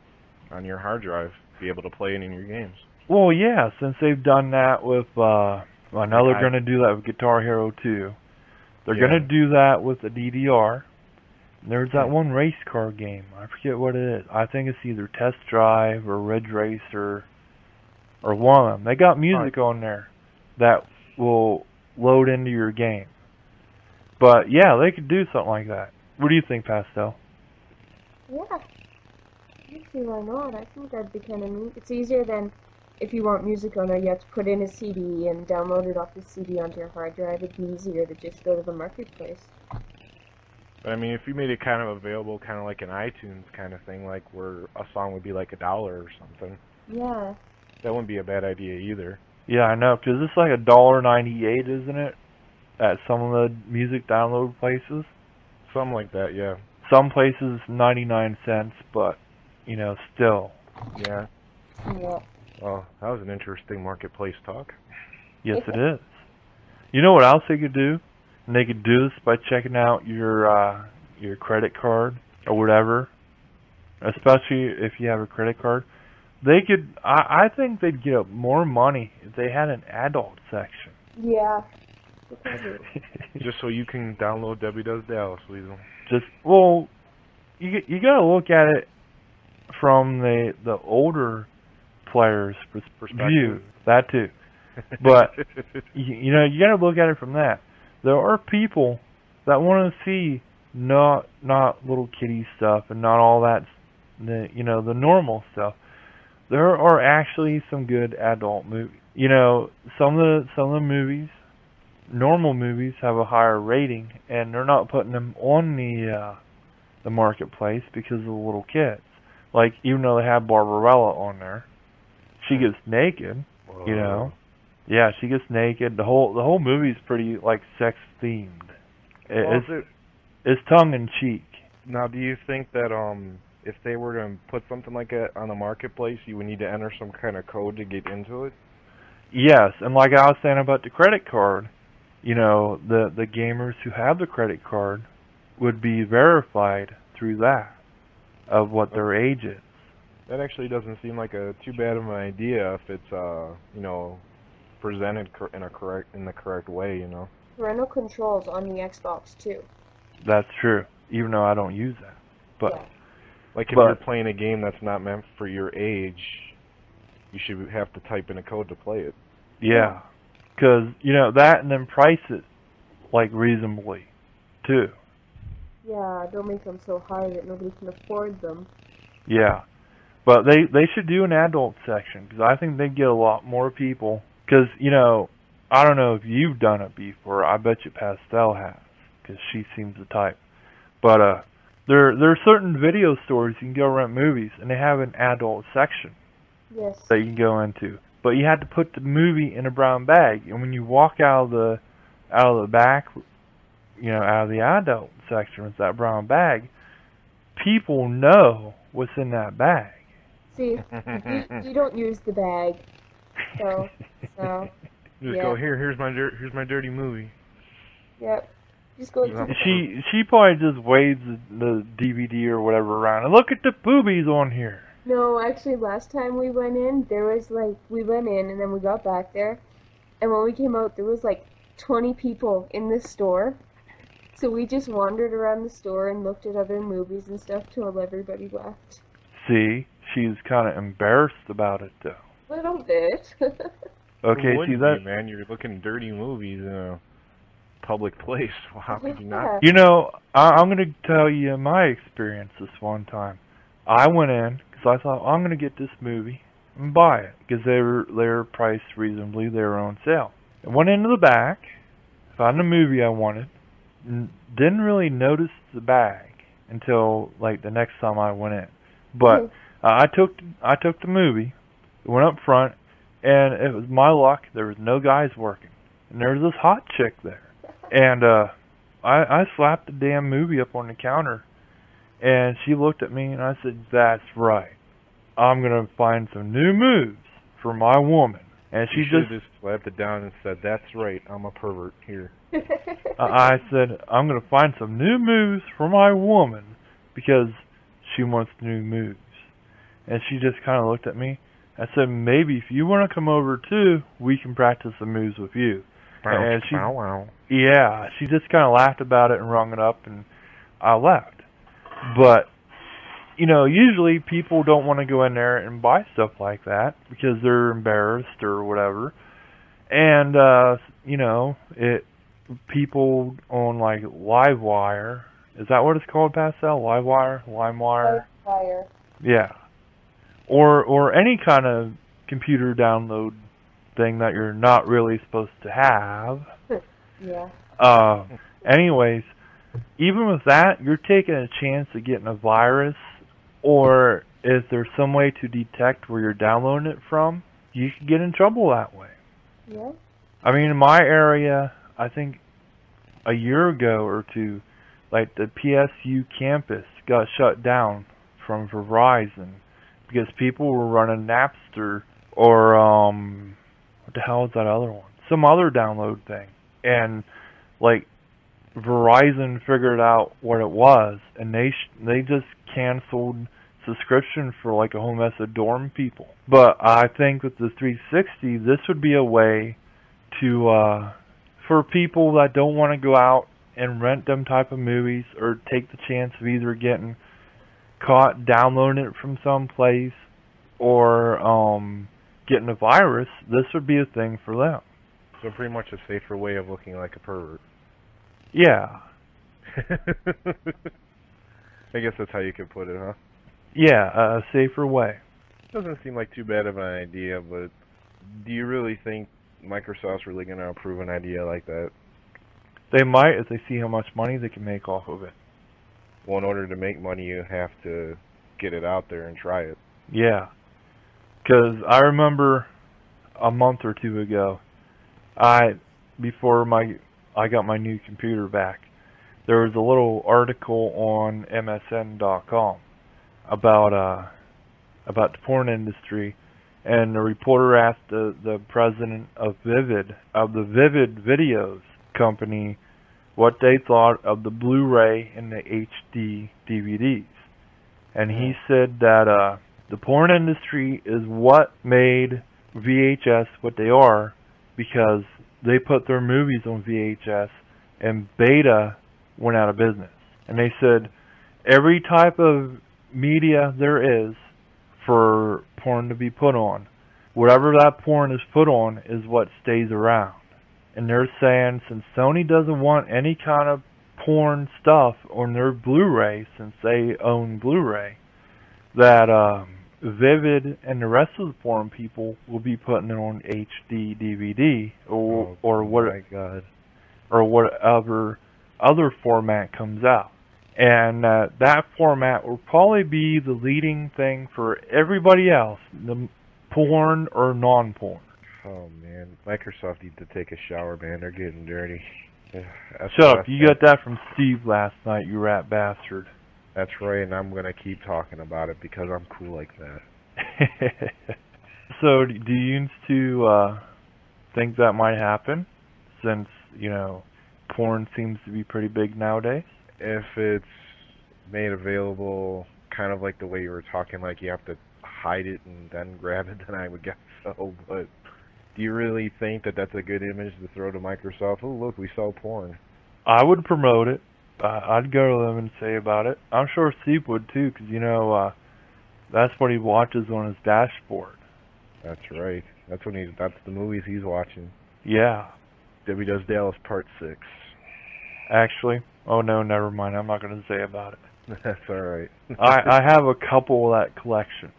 hard drive. Be able to play it in your games.
Well, yeah, since they've done that with I know they're going to do that with Guitar Hero 2. They're going to do that with the DDR. There's that one race car game. I forget what it is. I think it's either Test Drive or Ridge Racer or one of them. They got music on there that will load into your game. But yeah, they could do something like that. What do you think, Pastel?
Yeah. I see why not. I think that'd be kind of neat. It's easier than if you want music on there, you have to put in a CD and download it off the CD onto your hard drive. It'd be easier to just go to the marketplace.
But I mean, if you made it kind of available, kind of like an iTunes kind of thing, like where a song would be like $1 or something.
Yeah.
That wouldn't be a bad idea either.
Yeah, I know, because it's like $1.98, isn't it? At some of the music download places.
Something like that, yeah.
Some places 99 cents, but, you know, still.
Yeah.
Yeah.
Well, that was an interesting marketplace talk.
Yes, it is. You know what else they could do? And they could do this by checking out your credit card or whatever. Especially if you have a credit card. They could, I think they'd get more money if they had an adult section.
Yeah.
Just so you can download Debbie Does Dallas, Weasel.
Well, you gotta look at it from the older players' perspective. View. That too. But, you know, you gotta look at it from that. There are people that want to see not little kiddie stuff and not all that, the normal stuff. There are actually some good adult movies. You know, some of the movies, normal movies, have a higher rating, and they're not putting them on the marketplace because of the little kids. Like, even though they have Barbarella on there, she gets naked.
Whoa.
You know. Yeah, she gets naked. The whole movie's pretty like sex themed. It's tongue in cheek.
Now, do you think that if they were to put something like that on the marketplace, you would need to enter some kind of code to get into it?
Yes, and like I was saying about the credit card, you know, the gamers who have the credit card would be verified through that of what their age is.
That actually doesn't seem like too bad of an idea if it's you know, presented in the correct way, you know.
Parental controls on the Xbox too.
That's true, even though I don't use that. But
yeah.
Like if you're playing a game that's not meant for your age, you should have to type in a code to play it.
Yeah, because, you know, that, and then price it like reasonably too.
Yeah, don't make them so high that nobody can afford them.
Yeah, but they should do an adult section, because I think they'd get a lot more people. Because, you know, I don't know if you've done it before. I bet you Pastel has, because she seems the type. But there are certain video stores you can go rent movies, and they have an adult section.
Yes.
That you can go into. But you have to put the movie in a brown bag, and when you walk out of the back, you know, out of the adult section with that brown bag, people know what's in that bag.
See, you don't use the bag, so
just go here's my dirty movie.
Yep. Just go.
She probably just waves the DVD or whatever around and look at the boobies on here.
No, actually, last time we went in, there was we went in and then we got back there, and when we came out, there was 20 people in the store. So we just wandered around the store and looked at other movies and stuff till everybody left.
See, she's kind of embarrassed about it, though.
A little bit.
Okay, see that?
Man, you're looking dirty movies in a public place. Well, how could you not?
You know, I'm going to tell you my experience this one time. I went in because I thought, I'm going to get this movie and buy it because they were priced reasonably. They were on sale. I went into the back, found the movie I wanted, and didn't really notice the bag until the next time I went in. But I took the movie, went up front, and it was my luck. There was no guys working, and there was this hot chick there. And I slapped the damn movie up on the counter, and she looked at me, and I said, "That's right. I'm gonna find some new moves for my woman." And she just
slapped it down and said, "That's right. I'm a pervert here."
I said, "I'm gonna find some new moves for my woman because she wants new moves." And she just kind of looked at me, I said, maybe if you want to come over too, we can practice the moves with you. And she, yeah, she just kind of laughed about it and rung it up, and I left. But, you know, usually people don't want to go in there and buy stuff like that because they're embarrassed or whatever. And, you know, people on, like, Livewire, is that what it's called, Pastel? Livewire? LimeWire?
Livewire.
Yeah. Or any kind of computer download thing that you're not really supposed to have.
Yeah.
Anyways, even with that, you're taking a chance of getting a virus, or if there's some way to detect where you're downloading it from, you can get in trouble that way.
Yeah.
I mean, in my area, I think a year ago or two, like the PSU campus got shut down from Verizon because people were running Napster or what the hell is that other one? Some other download thing. And like Verizon figured out what it was, and they just canceled subscription for like a whole mess of dorm people. But I think with the 360, this would be a way to for people that don't want to go out and rent them type of movies or take the chance of either getting caught downloading it from someplace or getting a virus. This would be a thing for them.
So pretty much a safer way of looking like a pervert.
Yeah.
I guess that's how you could put it, huh?
Yeah, a safer way.
Doesn't seem like too bad of an idea, but do you really think Microsoft's really going to approve an idea like that?
They might if they see how much money they can make off of it.
Well, in order to make money, you have to get it out there and try it.
Yeah. Because I remember a month or two ago, before I got my new computer back, there was a little article on MSN.com about the porn industry, and the reporter asked the president of the Vivid Videos company what they thought of the Blu-ray and the HD DVDs. And he said that the porn industry is what made VHS what they are, because they put their movies on VHS and Beta went out of business. And they said every type of media there is for porn to be put on, whatever that porn is put on is what stays around. And they're saying since Sony doesn't want any kind of porn stuff on their Blu-ray, since they own Blu-ray, that Vivid and the rest of the porn people will be putting it on HD DVD or whatever other format comes out. And that format will probably be the leading thing for everybody else, the porn or non-porn.
Oh man, Microsoft needs to take a shower, man. They're getting dirty.
Shut up, you got that from Steve last night, you rat bastard.
That's right, and I'm going to keep talking about it because I'm cool like that.
So, do you two think that might happen, since, you know, porn seems to be pretty big nowadays?
If it's made available kind of like the way you were talking, like you have to hide it and then grab it, then I would guess so, but do you really think that that's a good image to throw to Microsoft? Oh, look, we sell porn.
I would promote it. I'd go to them and say about it. I'm sure Steve would too, because, you know, that's what he watches on his dashboard.
That's right. That's the movies he's watching.
Yeah.
Debbie Does Dallas Part 6.
Actually, oh no, never mind. I'm not going to say about it.
That's all right.
I have a couple of that collection.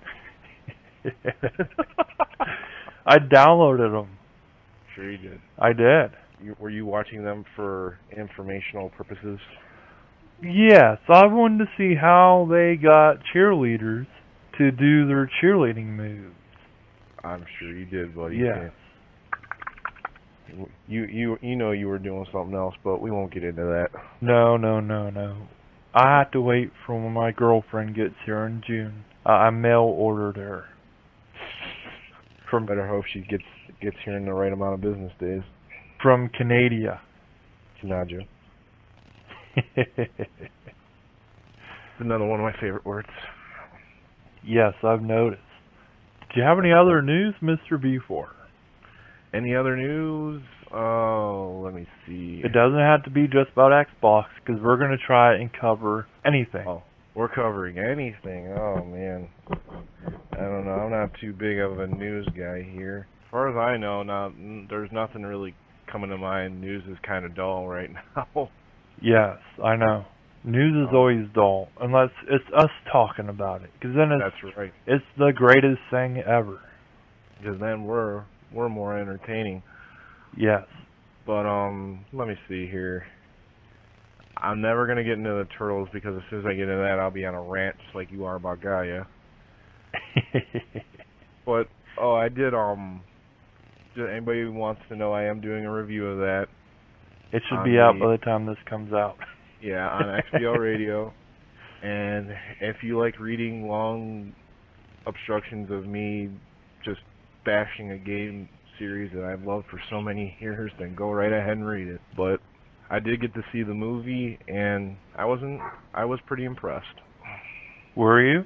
I downloaded them.
Sure you did.
I did.
Were you watching them for informational purposes?
Yes, I wanted to see how they got cheerleaders to do their cheerleading moves.
I'm sure you did, buddy.
Yeah.
You know you were doing something else, but we won't get into that.
No. I have to wait for when my girlfriend gets here in June. I mail ordered her.
Better hope she gets here in the right amount of business days.
From Canada.
Canada. Another one of my favorite words.
Yes, I've noticed. Do you have any other news, Mr. B4?
Any other news? Oh, let me see.
It doesn't have to be just about Xbox, because we're going to try and cover anything.
Oh, we're covering anything. Oh, man. I don't know. I'm not too big of a news guy here. As far as I know, there's nothing really coming to mind. News is kind of dull right now.
Yes, I know. News is always dull, unless it's us talking about it, because then
That's right.
it's the greatest thing ever.
Because then we're more entertaining.
Yes.
But let me see here. I'm never gonna get into the Turtles because as soon as I get into that, I'll be on a rant just like you are about Gaia. But I did anybody who wants to know, I am doing a review of that.
It should be out by the time this comes out.
Yeah, on Xbl Radio. And if you like reading long obstructions of me just bashing a game series that I've loved for so many years, then go right ahead and read it. But I did get to see the movie, and I was pretty impressed.
Were you?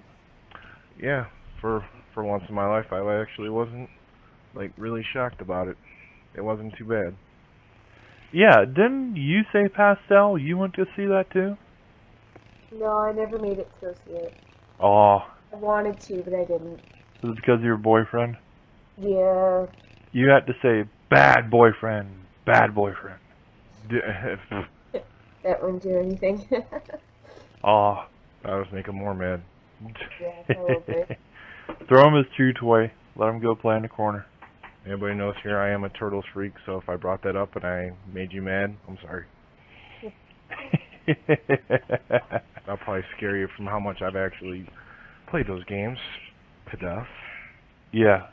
Yeah, for once in my life, I actually wasn't like really shocked about it. It wasn't too bad.
Yeah, didn't you say, Pastel, you went to see that too?
No, I never made it to go see it.
Oh,
I wanted to, but I didn't.
was it because of your boyfriend?
Yeah.
You had to say, bad boyfriend, bad boyfriend.
That wouldn't do anything.
Oh.
I was making more mad.
Yeah, a little bit.
Throw him his chew toy. Let him go play in the corner.
Anybody knows here I am a Turtles freak, so if I brought that up and I made you mad, I'm sorry. I'll probably scare you from how much I've actually played those games to death.
Yeah.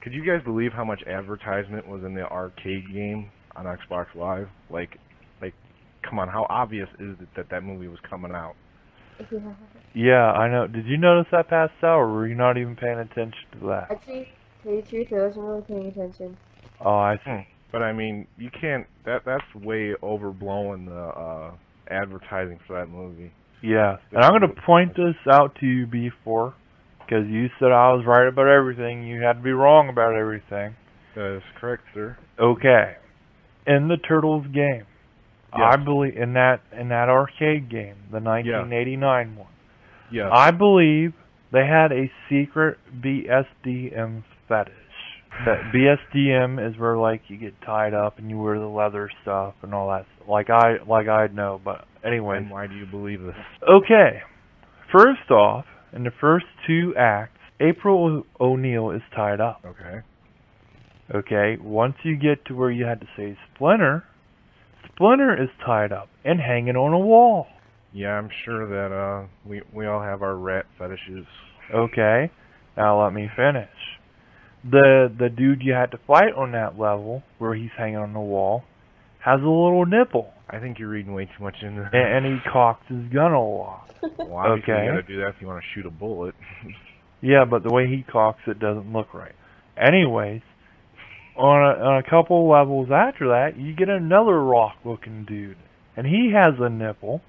Could you guys believe how much advertisement was in the arcade game on Xbox Live? Like, come on, how obvious is it that movie was coming out?
Yeah, I know. Did you notice that, Pastel, or were you not even paying attention to that?
Actually, to tell you the truth, I wasn't really paying attention.
Oh, I see.
But I mean, you can't. That's way overblowing the advertising for that movie.
Yeah, and I'm going to point this out to you before, because you said I was right about everything. You had to be wrong about everything.
That is correct, sir.
Okay. In the Turtles game,
Yes.
I believe in that arcade game, the 1989 one.
Yes.
I believe they had a secret BSDM fetish. That BSDM is where like you get tied up and you wear the leather stuff and all that. Like I'd know, but anyway.
And why do you believe this?
Okay. First off, in the first two acts, April O'Neil is tied up.
Okay.
Okay. Once you get to where you had to say Splinter is tied up and hanging on a wall.
Yeah, I'm sure that we all have our rat fetishes.
Okay. Now let me finish. The dude you had to fight on that level, where he's hanging on the wall, has a little nipple.
I think you're reading way too much into that.
And he cocks his gun a lot.
Well, obviously
Okay.
you gotta do that if you want to shoot a bullet.
Yeah, but the way he cocks it doesn't look right. Anyways, on a couple levels after that, you get another rock-looking dude. And he has a nipple,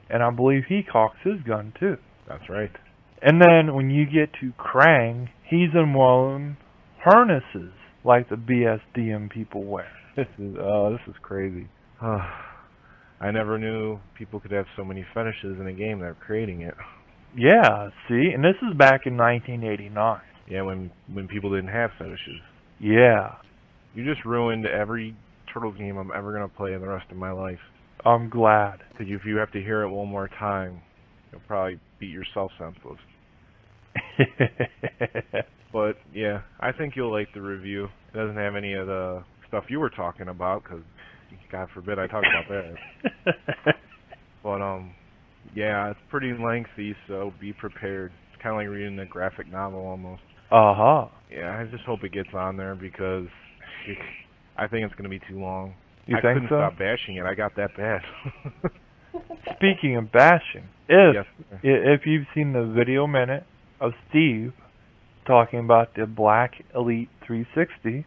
and I believe he cocks his gun too.
That's right.
And then when you get to Krang, he's in one harnesses like the BSDM people wear.
This is crazy. I never knew people could have so many fetishes in a game. They're creating it.
Yeah, see? And this is back in 1989.
Yeah, when people didn't have fetishes.
Yeah.
You just ruined every Turtles game I'm ever going to play in the rest of my life.
I'm glad.
Because if you have to hear it one more time, you'll probably beat yourself senseless. But, yeah, I think you'll like the review. It doesn't have any of the stuff you were talking about, because, God forbid, I talk about that. But, yeah, it's pretty lengthy, so be prepared. It's kind of like reading a graphic novel, almost.
Uh-huh.
Yeah, I just hope it gets on there, because I think it's going to be too long.
You
I
think
couldn't
so?
stop bashing it. I got that bad.
Speaking of bashing, if you've seen the video minute of Steve talking about the Black Elite 360,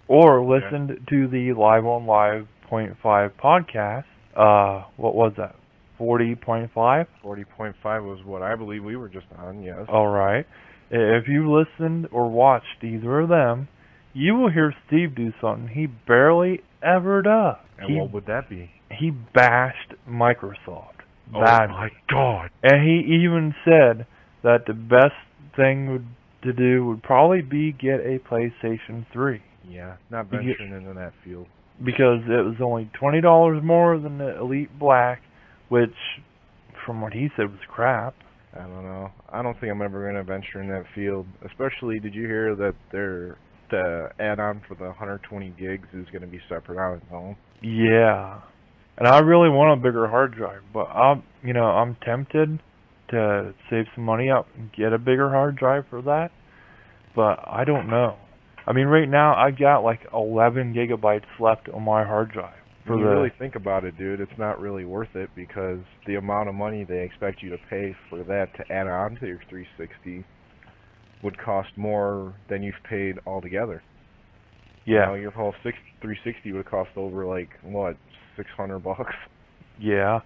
or listened to the Live on Live .5 podcast, what was that, 40.5?
40.5 was what I believe we were just on, yes.
All right. If you listened or watched either of them, you will hear Steve do something he barely ever does.
And what would that be?
He bashed Microsoft.
Oh my God!
And he even said that the best thing to do would probably be get a PlayStation 3.
Yeah, not venturing into that field.
Because it was only $20 more than the Elite Black, which, from what he said, was crap.
I don't know. I don't think I'm ever going to venture in that field. Especially, did you hear that the add-on for the 120 gigs is going to be separate on its own?
Yeah. And I really want a bigger hard drive, but I'm tempted to save some money up and get a bigger hard drive for that, but I don't know. I mean, right now I got like 11 gigabytes left on my hard drive.
When you really think about it, dude, it's not really worth it because the amount of money they expect you to pay for that to add on to your 360 would cost more than you've paid altogether.
Yeah.
You know, your whole 360 would cost over like what, $600?
Yeah.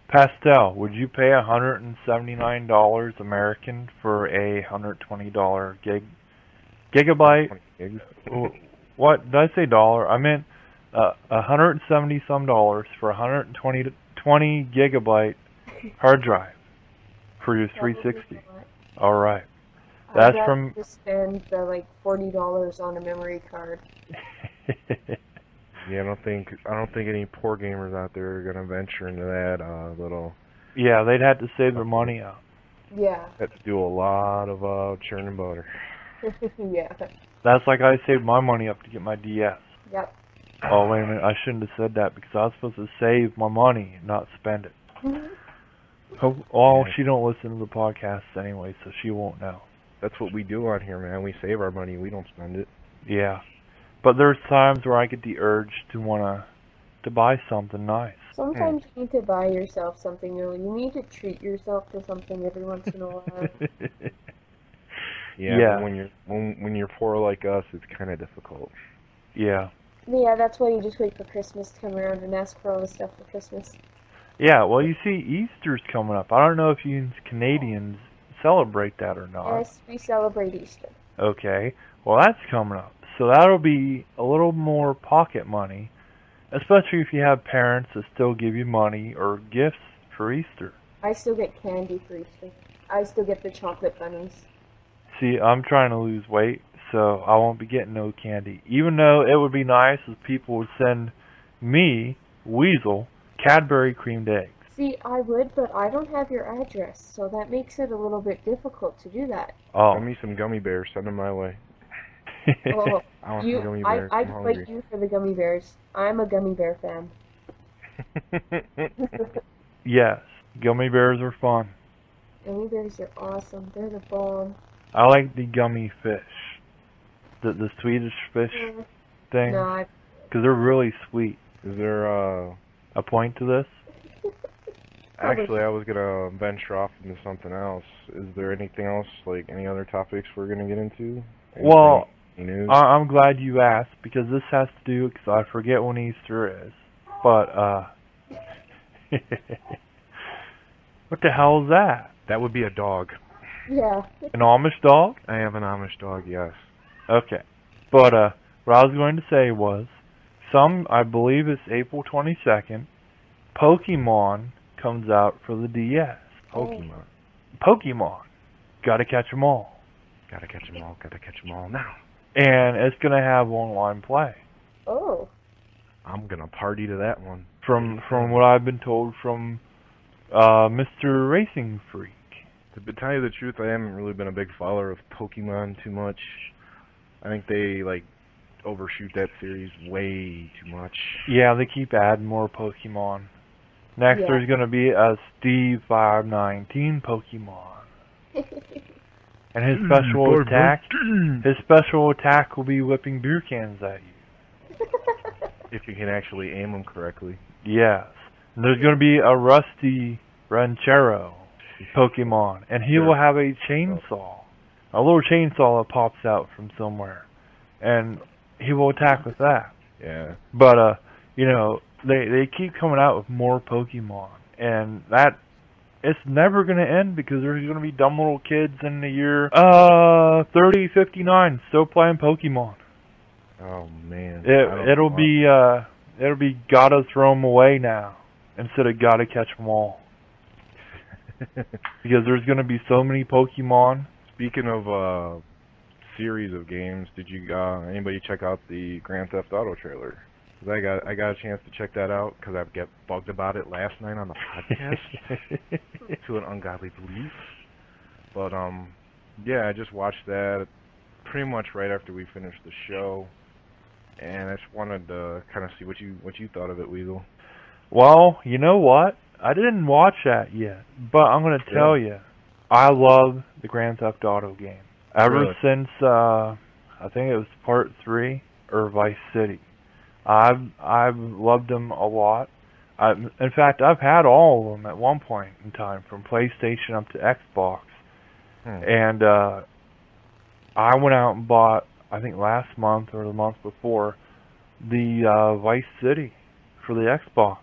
Pastel, would you pay $179 American for a $120 gigabyte? What did I say? Dollar? I meant $170 some for 120 gigabyte hard drive for your 360. All right. That's from.
To spend the like $40 on a memory card.
Yeah, I don't think any poor gamers out there are gonna venture into that little.
Yeah, they'd have to save their money up.
Yeah.
Have to do a lot of churning butter.
Yeah.
That's like I saved my money up to get my DS.
Yep.
Oh, wait a minute. I shouldn't have said that because I was supposed to save my money, not spend it. She don't listen to the podcast anyway, so she won't know.
That's what we do on here, man. We save our money. We don't spend it.
Yeah. But there's times where I get the urge to buy something nice.
Sometimes you need to buy yourself something new. You need to treat yourself to something every once in a while.
Yeah. When you're poor like us, it's kind of difficult.
Yeah.
Yeah, that's why you just wait for Christmas to come around and ask for all the stuff for Christmas.
Yeah, well, you see, Easter's coming up. I don't know if you Canadians celebrate that or not.
Yes, we celebrate Easter.
Okay, well, that's coming up. So that'll be a little more pocket money, especially if you have parents that still give you money or gifts for Easter.
I still get candy for Easter. I still get the chocolate bunnies.
See, I'm trying to lose weight, so I won't be getting no candy. Even though it would be nice if people would send me, Weasel, Cadbury creamed eggs.
See, I would, but I don't have your address, so that makes it a little bit difficult to do that.
Oh.
Send me some gummy bears. Send them my way.
Oh,
I want some gummy bears.
I'd fight you for the gummy bears. I'm a gummy bear fan.
Yes, gummy bears are fun.
Gummy bears are awesome. They're the bomb.
I like the gummy fish. The Swedish fish thing.
No,
because they're really sweet.
Is there
a point to this?
Actually, I was gonna venture off into something else. Is there anything else, like any other topics we're gonna get into?
Well,
news?
I'm glad you asked because this has to do because I forget when Easter is. But what the hell is that?
That would be a dog.
Yeah.
An Amish dog?
I have an Amish dog, yes.
Okay. But what I was going to say was, I believe it's April 22nd, Pokemon comes out for the DS. Pokemon. Gotta catch 'em all.
Gotta catch 'em all. Gotta catch 'em all now.
And it's gonna have online play.
Oh.
I'm gonna party to that one.
From what I've been told from Mr. Racing Freak.
To tell you the truth, I haven't really been a big follower of Pokemon too much. I think they overshoot that series way too much.
Yeah, they keep adding more Pokemon. Next, there's going to be a Steve 519 Pokemon. And his special attack will be whipping beer cans at you.
If you can actually aim them correctly.
Yes. And there's going to be a Rusty Ranchero Pokemon, and he will have a chainsaw. A little chainsaw that pops out from somewhere. And he will attack with that.
Yeah.
But, they keep coming out with more Pokemon, and that it's never going to end because there's going to be dumb little kids in the year 3059 still playing Pokemon.
Oh man.
It'll be gotta throw them away now instead of gotta catch them all. Because there's going to be so many Pokemon.
Speaking of series of games, did you anybody check out the Grand Theft Auto trailer? 'Cause I got a chance to check that out because I get bugged about it last night on the podcast to an ungodly belief. But yeah, I just watched that pretty much right after we finished the show, and I just wanted to kind of see what you thought of it, Weasel.
Well, you know what? I didn't watch that yet, but I'm going to tell you, I love the Grand Theft Auto game. Ever since, I think it was Part 3 or Vice City. I've loved them a lot. In fact, I've had all of them at one point in time, from PlayStation up to Xbox. And I went out and bought, I think last month or the month before, the Vice City for the Xbox.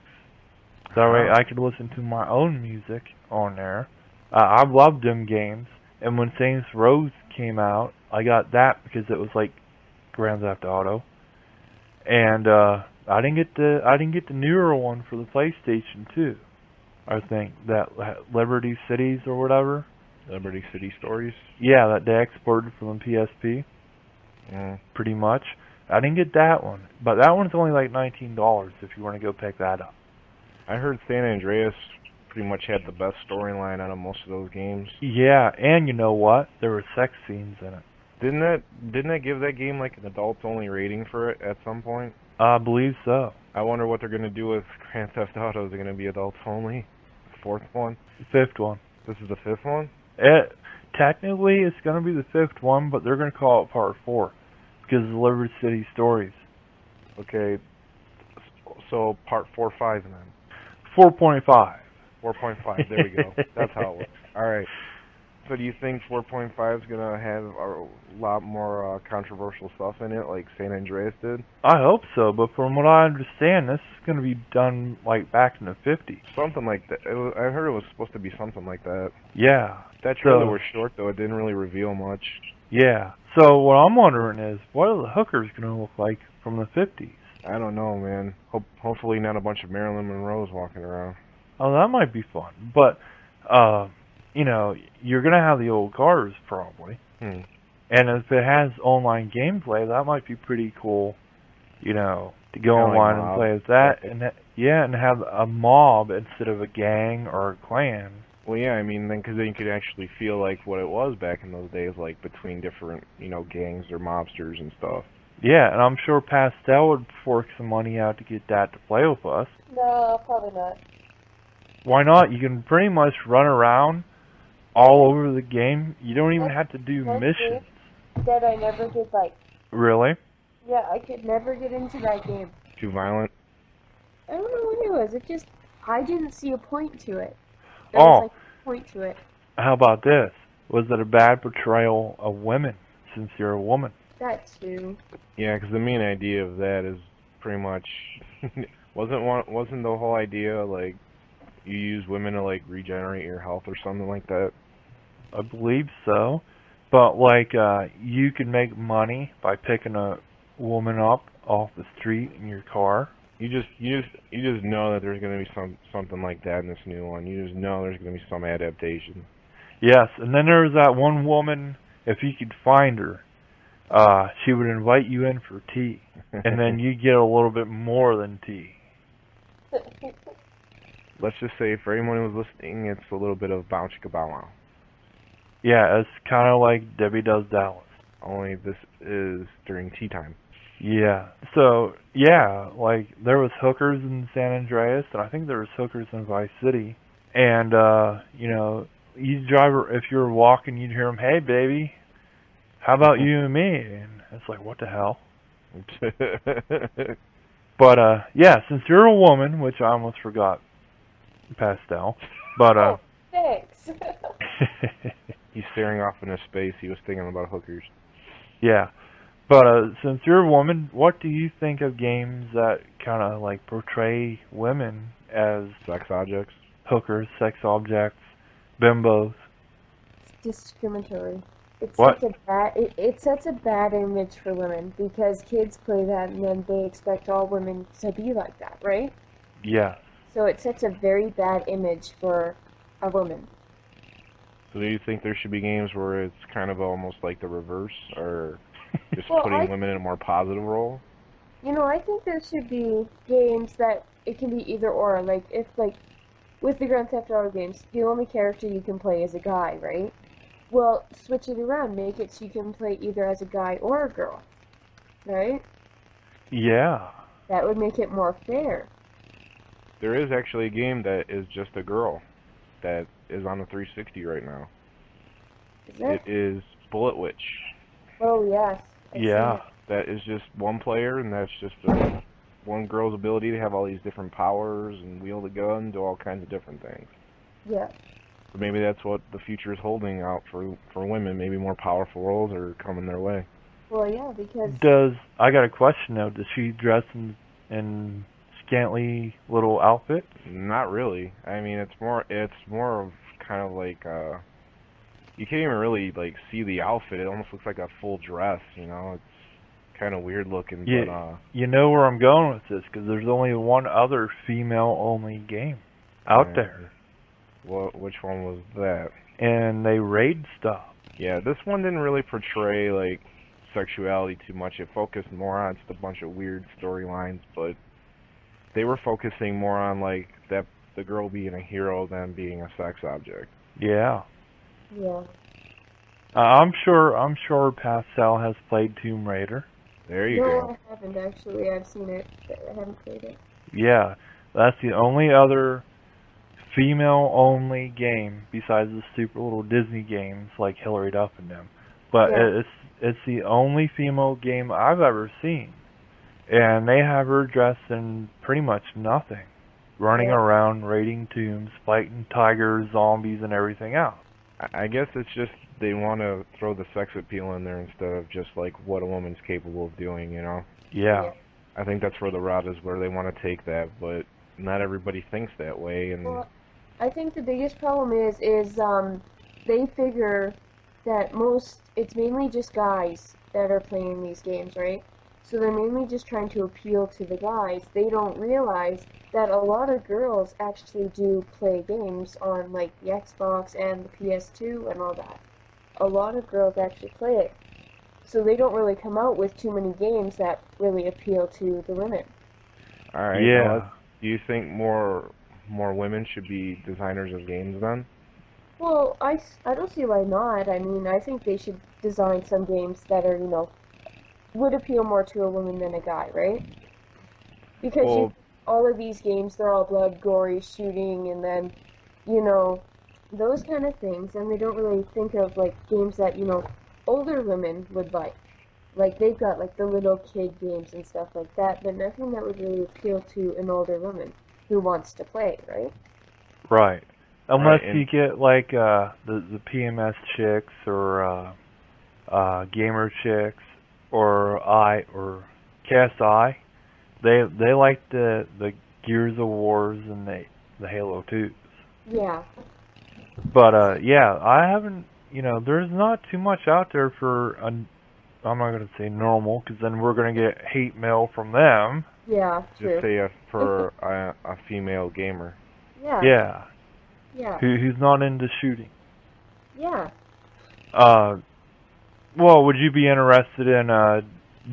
That way I could listen to my own music on there. I've loved them games. And when Saints Row came out, I got that because it was like Grand Theft Auto. And I didn't get the newer one for the PlayStation 2. I think that Liberty Cities or whatever.
Liberty City Stories.
Yeah, that they exported from the PSP. Pretty much. I didn't get that one, but that one's only like $19 if you want to go pick that up.
I heard San Andreas pretty much had the best storyline out of most of those games.
Yeah, and you know what? There were sex scenes in it.
Didn't that give that game like an adults-only rating for it at some point?
I believe so.
I wonder what they're going to do with Grand Theft Auto. Is it going to be adults-only? The fourth one?
The fifth one.
This is the fifth one?
Technically, it's going to be the fifth one, but they're going to call it Part 4 because of the Liberty City Stories.
Okay, so Part 4.5 then.
4.5.
4.5, there we go. That's how it works. Alright. So do you think 4.5 is going to have a lot more controversial stuff in it like San Andreas did?
I hope so, but from what I understand, this is going to be done like back in the 50s.
Something like that. I heard it was supposed to be something like that.
Yeah.
That trailer was short, though. It didn't really reveal much.
Yeah. So what I'm wondering is, what are the hookers going to look like from the 50s?
I don't know, man. Hopefully not a bunch of Marilyn Monroes walking around.
Oh, that might be fun. But, you know, you're going to have the old cars, probably. And if it has online gameplay, that might be pretty cool, you know, to go online and play as that. And and have a mob instead of a gang or a clan.
Well, yeah, I mean, because then you could actually feel like what it was back in those days, like between different, you know, gangs or mobsters and stuff.
Yeah, and I'm sure Pastel would fork some money out to get that to play with us.
No, probably not.
Why not? You can pretty much run around all over the game. You don't even have to do missions.
That I never did like.
Really?
Yeah, I could never get into that game.
Too violent?
I don't know what it was. It just, I didn't see a point to it. There was like a point to it.
How about this? Was it a bad portrayal of women, since you're a woman?
That too.
Yeah, because the main idea of that is pretty much wasn't the whole idea like you use women to like regenerate your health or something like that?
I believe so, but like you can make money by picking a woman up off the street in your car.
You just know that there's going to be something like that in this new one. You just know there's going to be some adaptation.
Yes, and then there was that one woman. If you could find her, she would invite you in for tea, and then you get a little bit more than tea.
Let's just say, for anyone who's listening, it's a little bit of bow chicka bow wow.
Yeah, it's kind of like Debbie Does Dallas.
Only this is during tea time.
Yeah. So, yeah, like, there was hookers in San Andreas, and I think there was hookers in Vice City. And, you know, each driver, if you were walking, you'd hear them, "Hey, baby, how about you and me?" And it's like, what the hell? But, yeah, since you're a woman, which I almost forgot, Pastel, but,
oh, thanks.
He's staring off into space. He was thinking about hookers.
Yeah. But since you're a woman, what do you think of games that kind of like portray women as
sex objects?
Hookers, sex objects. Bimbos.
Discriminatory.
What?
It sets a bad image for women because kids play that and then they expect all women to be like that, right?
Yeah.
So it sets a very bad image for a woman.
So do you think there should be games where it's kind of almost like the reverse, or just
Well,
putting women in a more positive role?
I think there should be games that it can be either or. Like if with the Grand Theft Auto games, the only character you can play is a guy, right? Well, switch it around, make it so you can play either as a guy or a girl, right?
Yeah.
That would make it more fair.
There is actually a game that is just a girl that is on the 360 right now.
Is it?
It is Bullet Witch.
Oh, yes. I've seen
Yeah.
it.
That is just one player, and that's just one girl's ability to have all these different powers and wield a gun, do all kinds of different things.
Yeah.
But maybe that's what the future is holding out for women. Maybe more powerful roles are coming their way.
Well, yeah, because...
I got a question though, does she dress in scantily little outfits?
Not really. I mean, it's more of kind of like you can't even really like see the outfit. It almost looks like a full dress, you know. It's kind of weird looking.
Yeah,
But
you know where I'm going with this, because there's only one other female-only game out there.
Which one was that?
And they raid stuff.
Yeah, this one didn't really portray like sexuality too much. It focused more on just a bunch of weird storylines, but they were focusing more on like that the girl being a hero than being a sex object.
Yeah.
Yeah.
I'm sure Pascal has played Tomb Raider.
There you
No,
go.
I haven't actually. I've seen it, but I haven't played it.
Yeah, that's the only other female-only game besides the stupid little Disney games like Hillary Duff and them. But
Yeah.
it's the only female game I've ever seen, and they have her dressed in pretty much nothing, running
Yeah.
around, raiding tombs, fighting tigers, zombies, and everything else.
I guess it's just they want to throw the sex appeal in there instead of just like what a woman's capable of doing, you know?
Yeah.
I think that's where the route is, where they want to take that, but not everybody thinks that way. And
Well, I think the biggest problem is they figure that it's mainly just guys that are playing these games, right? So they're mainly just trying to appeal to the guys. They don't realize that a lot of girls actually do play games on like the Xbox and the PS2 and all that. A lot of girls actually play it. So they don't really come out with too many games that really appeal to the women.
all right,
Yeah.
now do you think more women should be designers of games then?
Well, I don't see why not. I mean, I think they should design some games that are, would appeal more to a woman than a guy, right? Because
Well-
all of these games, they're all blood, gory, shooting, and then, those kind of things. And they don't really think of, like, games that, older women would like. Like, they've got, like, the little kid games and stuff like that, but nothing that would really appeal to an older woman who wants to play, right?
Right. Unless
Right, and-
you get like the PMS chicks or gamer chicks or Cast Eye, they like the Gears of Wars and the Halo 2s.
Yeah.
But yeah, I haven't. There's not too much out there for I'm not gonna say normal, because then we're gonna get hate mail from them.
Yeah, true.
Just say for a female gamer.
Yeah.
Yeah.
Yeah.
Who's not into shooting.
Yeah.
Well, would you be interested in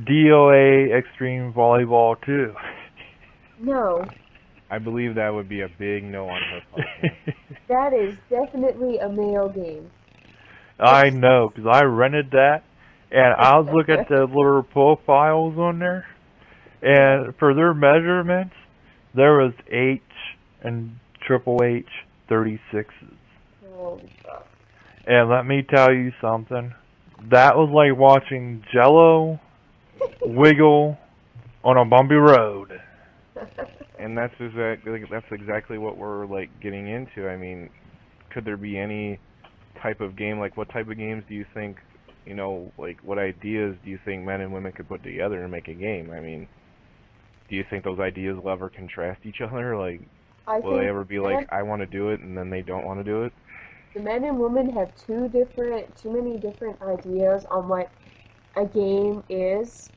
DOA Extreme Volleyball too?
No.
I believe that would be a big no on her part.
That is definitely a male game.
I know, because I rented that, and I was looking at the little profiles on there, and for their measurements, there was H and Triple H 36s.
Holy fuck.
And let me tell you something, that was like watching Jello wiggle on a bumpy road.
And that's exactly what we're like getting into. I mean, could there be any type of game, like what type of games do you think, like what ideas do you think men and women could put together and make a game? I mean, do you think those ideas will ever contrast each other? Like, will they ever be like, I want to do it, and then they don't want to do it?
the men and women have too many different ideas on what a game is,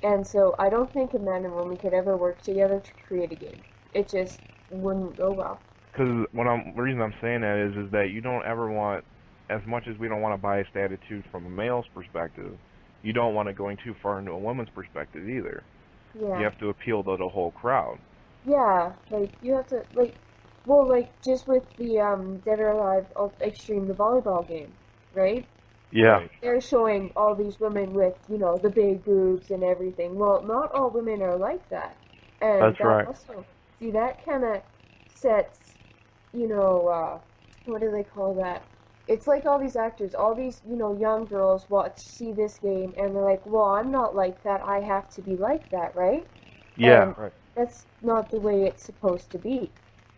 and so I don't think a man and woman could ever work together to create a game. It just wouldn't go well.
Because the reason I'm saying that is that you don't ever want, as much as we don't want a biased attitude from a male's perspective, you don't want it going too far into a woman's perspective either.
Yeah.
You have to appeal to the whole crowd.
Yeah, like, you have to, like, well, like, just with the, Dead or Alive Extreme, the volleyball game, right?
Yeah.
Right.
They're showing all these women with, the big boobs and everything. Well, not all women are like that. And
That's
that
right.
also, see, that kind of sets, what do they call that? It's like all these actors, all these, young girls see this game, and they're like, well, I'm not like that, I have to be like that, right?
Yeah.
And
Right.
that's not the way it's supposed to be.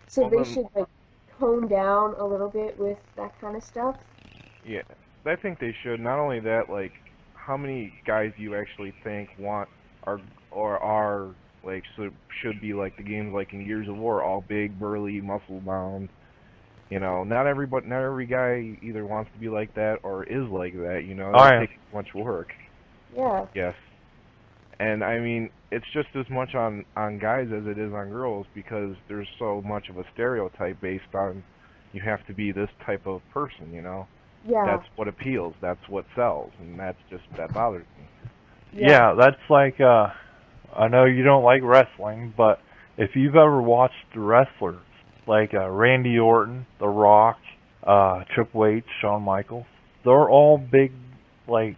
So
Well,
they
then-
should, like, tone down a little bit with that kind of stuff.
Yeah, I think they should. Not only that, like, how many guys you actually think want are like should be like the games like in Gears of War, all big, burly, muscle bound. Not every guy either wants to be like that or is like that.
Oh, yeah.
It takes much work.
Yeah.
Yes. And I mean, it's just as much on guys as it is on girls because there's so much of a stereotype based on you have to be this type of person.
Yeah.
That's what appeals. That's what sells, and that bothers me.
Yeah, that's like, I know you don't like wrestling, but if you've ever watched the wrestlers, like Randy Orton, The Rock, Triple H, Shawn Michaels, they're all big, like,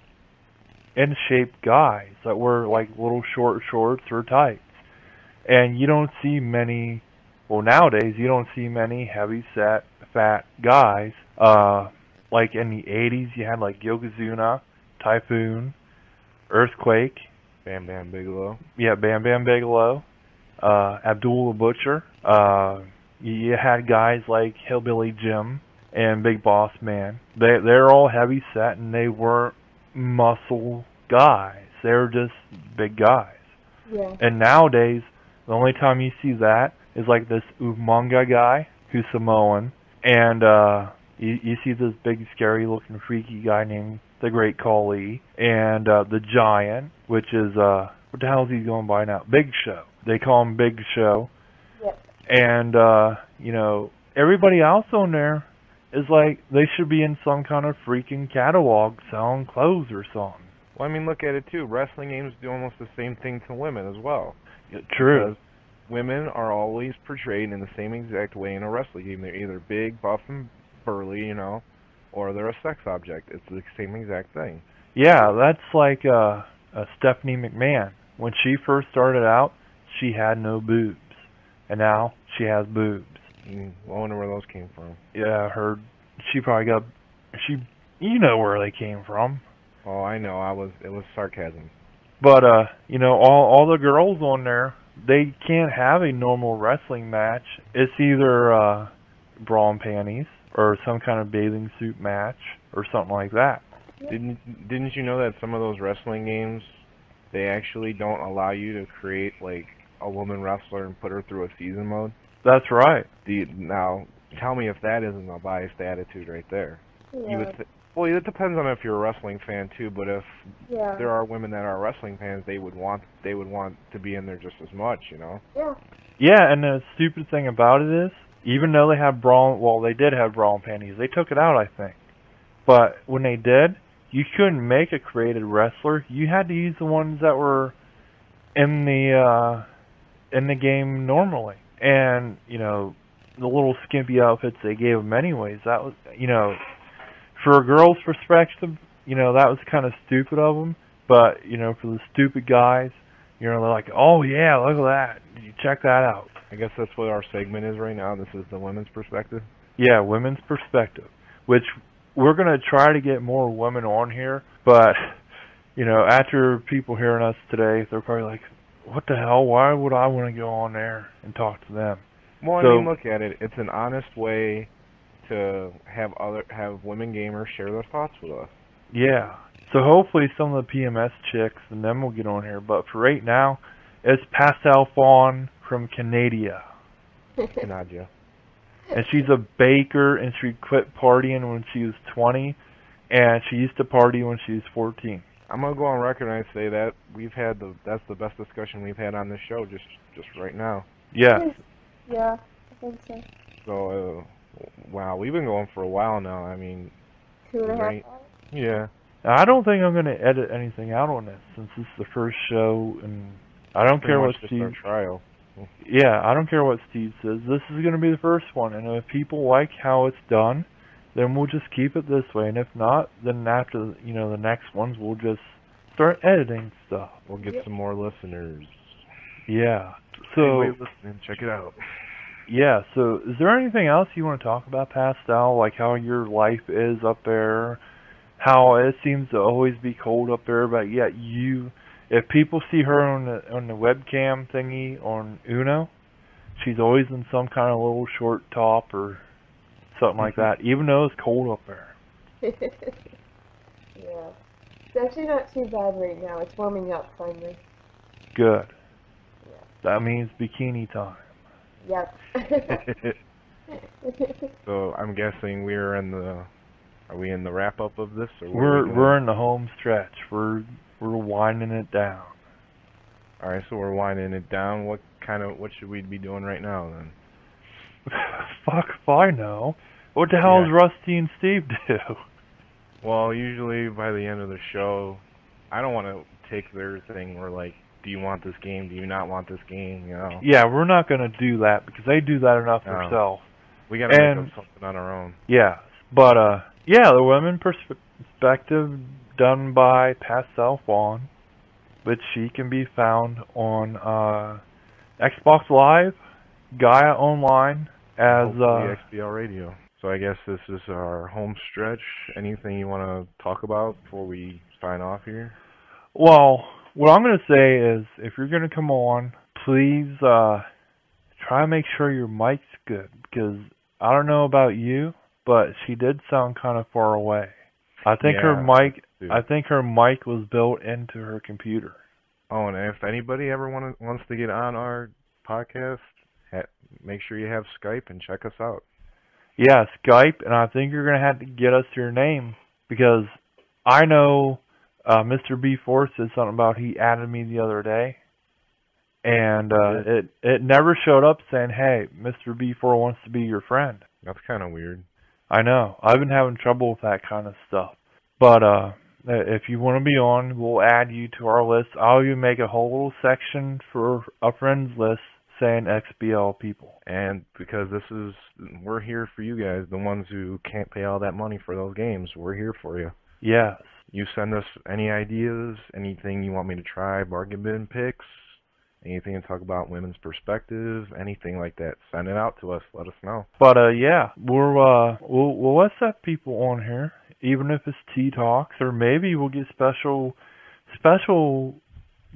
in-shape guys that wear, like, little short shorts or tights. And you don't see many, well, nowadays, you don't see many heavy-set, fat guys. Like in the 80s, you had, like, Yokozuna, Typhoon, Earthquake.
Bam Bam Bigelow.
Yeah, Bam Bam Bigelow, Abdul the Butcher. You had guys like Hillbilly Jim and Big Boss Man. They're all heavy set and they weren't muscle guys. They were just big guys.
Yeah.
And nowadays, the only time you see that is like this Umaga guy who's Samoan, and you see this big scary looking freaky guy named the Great Khali, and the Giant, which is what the hell is he going by now? Big Show. They call him Big Show.
Yep.
And everybody else on there is like they should be in some kind of freaking catalog selling clothes or something.
Well, I mean, look at it too. Wrestling games do almost the same thing to women as well.
Yeah, true.
Because women are always portrayed in the same exact way in a wrestling game. They're either big, buff, and burly, or they're a sex object. It's the same exact thing.
Yeah, that's like Stephanie McMahon. When she first started out, she had no boobs, and now she has boobs.
I wonder where those came from.
Yeah, I heard she probably got you know where they came from.
Oh, I know. It was sarcasm.
But all the girls on there, they can't have a normal wrestling match. It's either bra and panties or some kind of bathing suit match or something like that.
Didn't you know that some of those wrestling games, they actually don't allow you to create like a woman wrestler and put her through a season mode?
That's right.
Now, tell me if that isn't a biased attitude right there.
Yeah.
You would well, it depends on if you're a wrestling fan too, but if
Yeah.
there are women that are wrestling fans, they would want to be in there just as much,
Yeah.
Yeah, and the stupid thing about it is, even though they have they did have bra and panties. They took it out, I think. But when they did, you couldn't make a created wrestler. You had to use the ones that were in the game normally. And, the little skimpy outfits they gave them anyways, that was, for a girl's perspective, that was kind of stupid of them. But, for the stupid guys, they're like, oh yeah, look at that. You check that out.
I guess that's what our segment is right now. This is the women's perspective.
Yeah, women's perspective, which we're going to try to get more women on here. But, after people hearing us today, they're probably like, what the hell? Why would I want to go on there and talk to them?
Well, I
So-
mean, look at it. It's an honest way to have women gamers share their thoughts with us.
Yeah. So hopefully some of the PMS chicks and them will get on here. But for right now, it's Pastel Fawn from Canada.
Kanaja.
And she's a baker, and she quit partying when she was 20, and she used to party when she was 14.
I'm gonna go on record and I say that that's the best discussion we've had on this show just right now.
Yes.
Yeah, I think so.
So, wow, we've been going for a while now. I mean,
2.5 hours?
yeah.
I don't think I'm going to edit anything out on this since this is the first show, and I don't care what
just
Steve.
our trial.
Yeah, I don't care what Steve says. This is going to be the first one, and if people like how it's done, then we'll just keep it this way. And if not, then after the next ones, we'll just start editing stuff.
We'll get some more listeners.
Yeah. So
anyway, listening, check it out.
Yeah. So is there anything else you want to talk about, Pastel? Like how your life is up there? How it seems to always be cold up there, but yet if people see her on the webcam thingy on Uno, she's always in some kind of little short top or something like that, even though it's cold up there.
Yeah. It's actually not too bad right now. It's warming up finally.
Good.
Yeah.
That means bikini time.
Yep.
So I'm guessing are we in the wrap up of this, or
we're in the home stretch. We're winding it down.
All right, so we're winding it down. What should we be doing right now then?
Fuck if I know. What the hell does Rusty and Steve do?
Well, usually by the end of the show, I don't want to take their thing where like, do you want this game? Do you not want this game?
Yeah, we're not gonna do that because they do that enough themselves.
We gotta make up something on our own.
Yeah, but the women perspective done by Pastel Fawn, which she can be found on Xbox Live, Gaia Online, as
Xbl Radio. So I guess this is our home stretch. Anything you want to talk about before we sign off here?
Well, what I'm going to say is, if you're going to come on, please try to make sure your mic's good, because I don't know about you, but she did sound kind of far away. I think her mic was built into her computer.
Oh, and if anybody ever wants to get on our podcast, make sure you have Skype and check us out.
Yeah, Skype, and I think you're going to have to get us your name, because I know Mr. B4 said something about he added me the other day, and it never showed up saying, hey, Mr. B4 wants to be your friend.
That's kind of weird.
I know. I've been having trouble with that kind of stuff. But if you want to be on, we'll add you to our list. I'll even make a whole little section for a friends list saying XBL people. And
because we're here for you guys, the ones who can't pay all that money for those games. We're here for you.
Yes.
You send us any ideas, anything you want me to try, bargain bin picks, anything to talk about women's perspective, anything like that. Send it out to us. Let us know. But
we'll let's have people on here, even if it's tea talks, or maybe we'll get special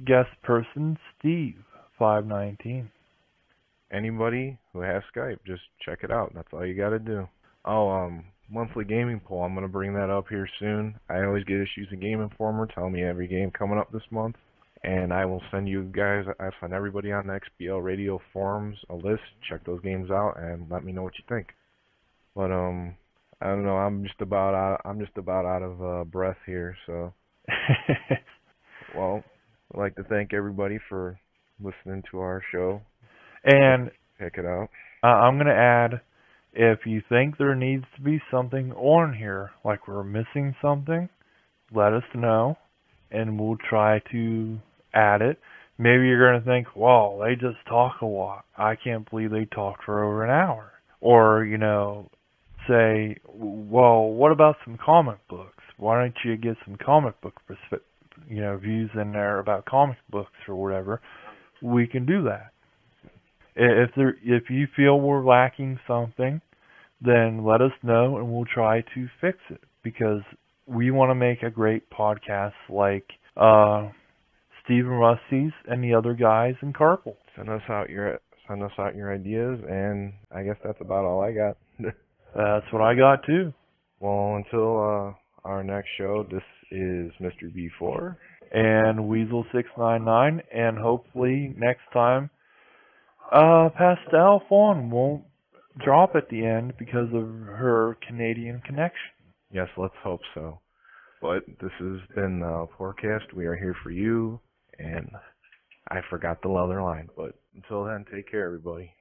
guest person Steve 519.
Anybody who has Skype, just check it out. That's all you got to do. Oh, monthly gaming poll. I'm gonna bring that up here soon. I always get issues of Game Informer telling me every game coming up this month. And I will send you guys, I send everybody on the XBL Radio forums a list. Check those games out and let me know what you think. But I don't know. I'm just about out of breath here. So, well, I'd like to thank everybody for listening to our show. And check it out. I'm gonna add, if you think there needs to be something on here, like we're missing something, let us know, and we'll try to add it. Maybe you're going to think, wow, they just talk a lot. I can't believe they talked for over an hour. Or, say, well, what about some comic books? Why don't you get some comic book views in there about comic books or whatever? We can do that. If you feel we're lacking something, then let us know and we'll try to fix it, because we want to make a great podcast like Steve and Rusty's and the other guys in Carpool. Send us out your ideas, and I guess that's about all I got. That's what I got too. Well, until our next show, this is Mr. B4 and Weasel 699, and hopefully next time Pastel Fawn won't
drop at the end because of her Canadian connection.
Yes, let's hope so. But this has been the forecast. We are here for you, and I forgot the other line. But until then, take care, everybody.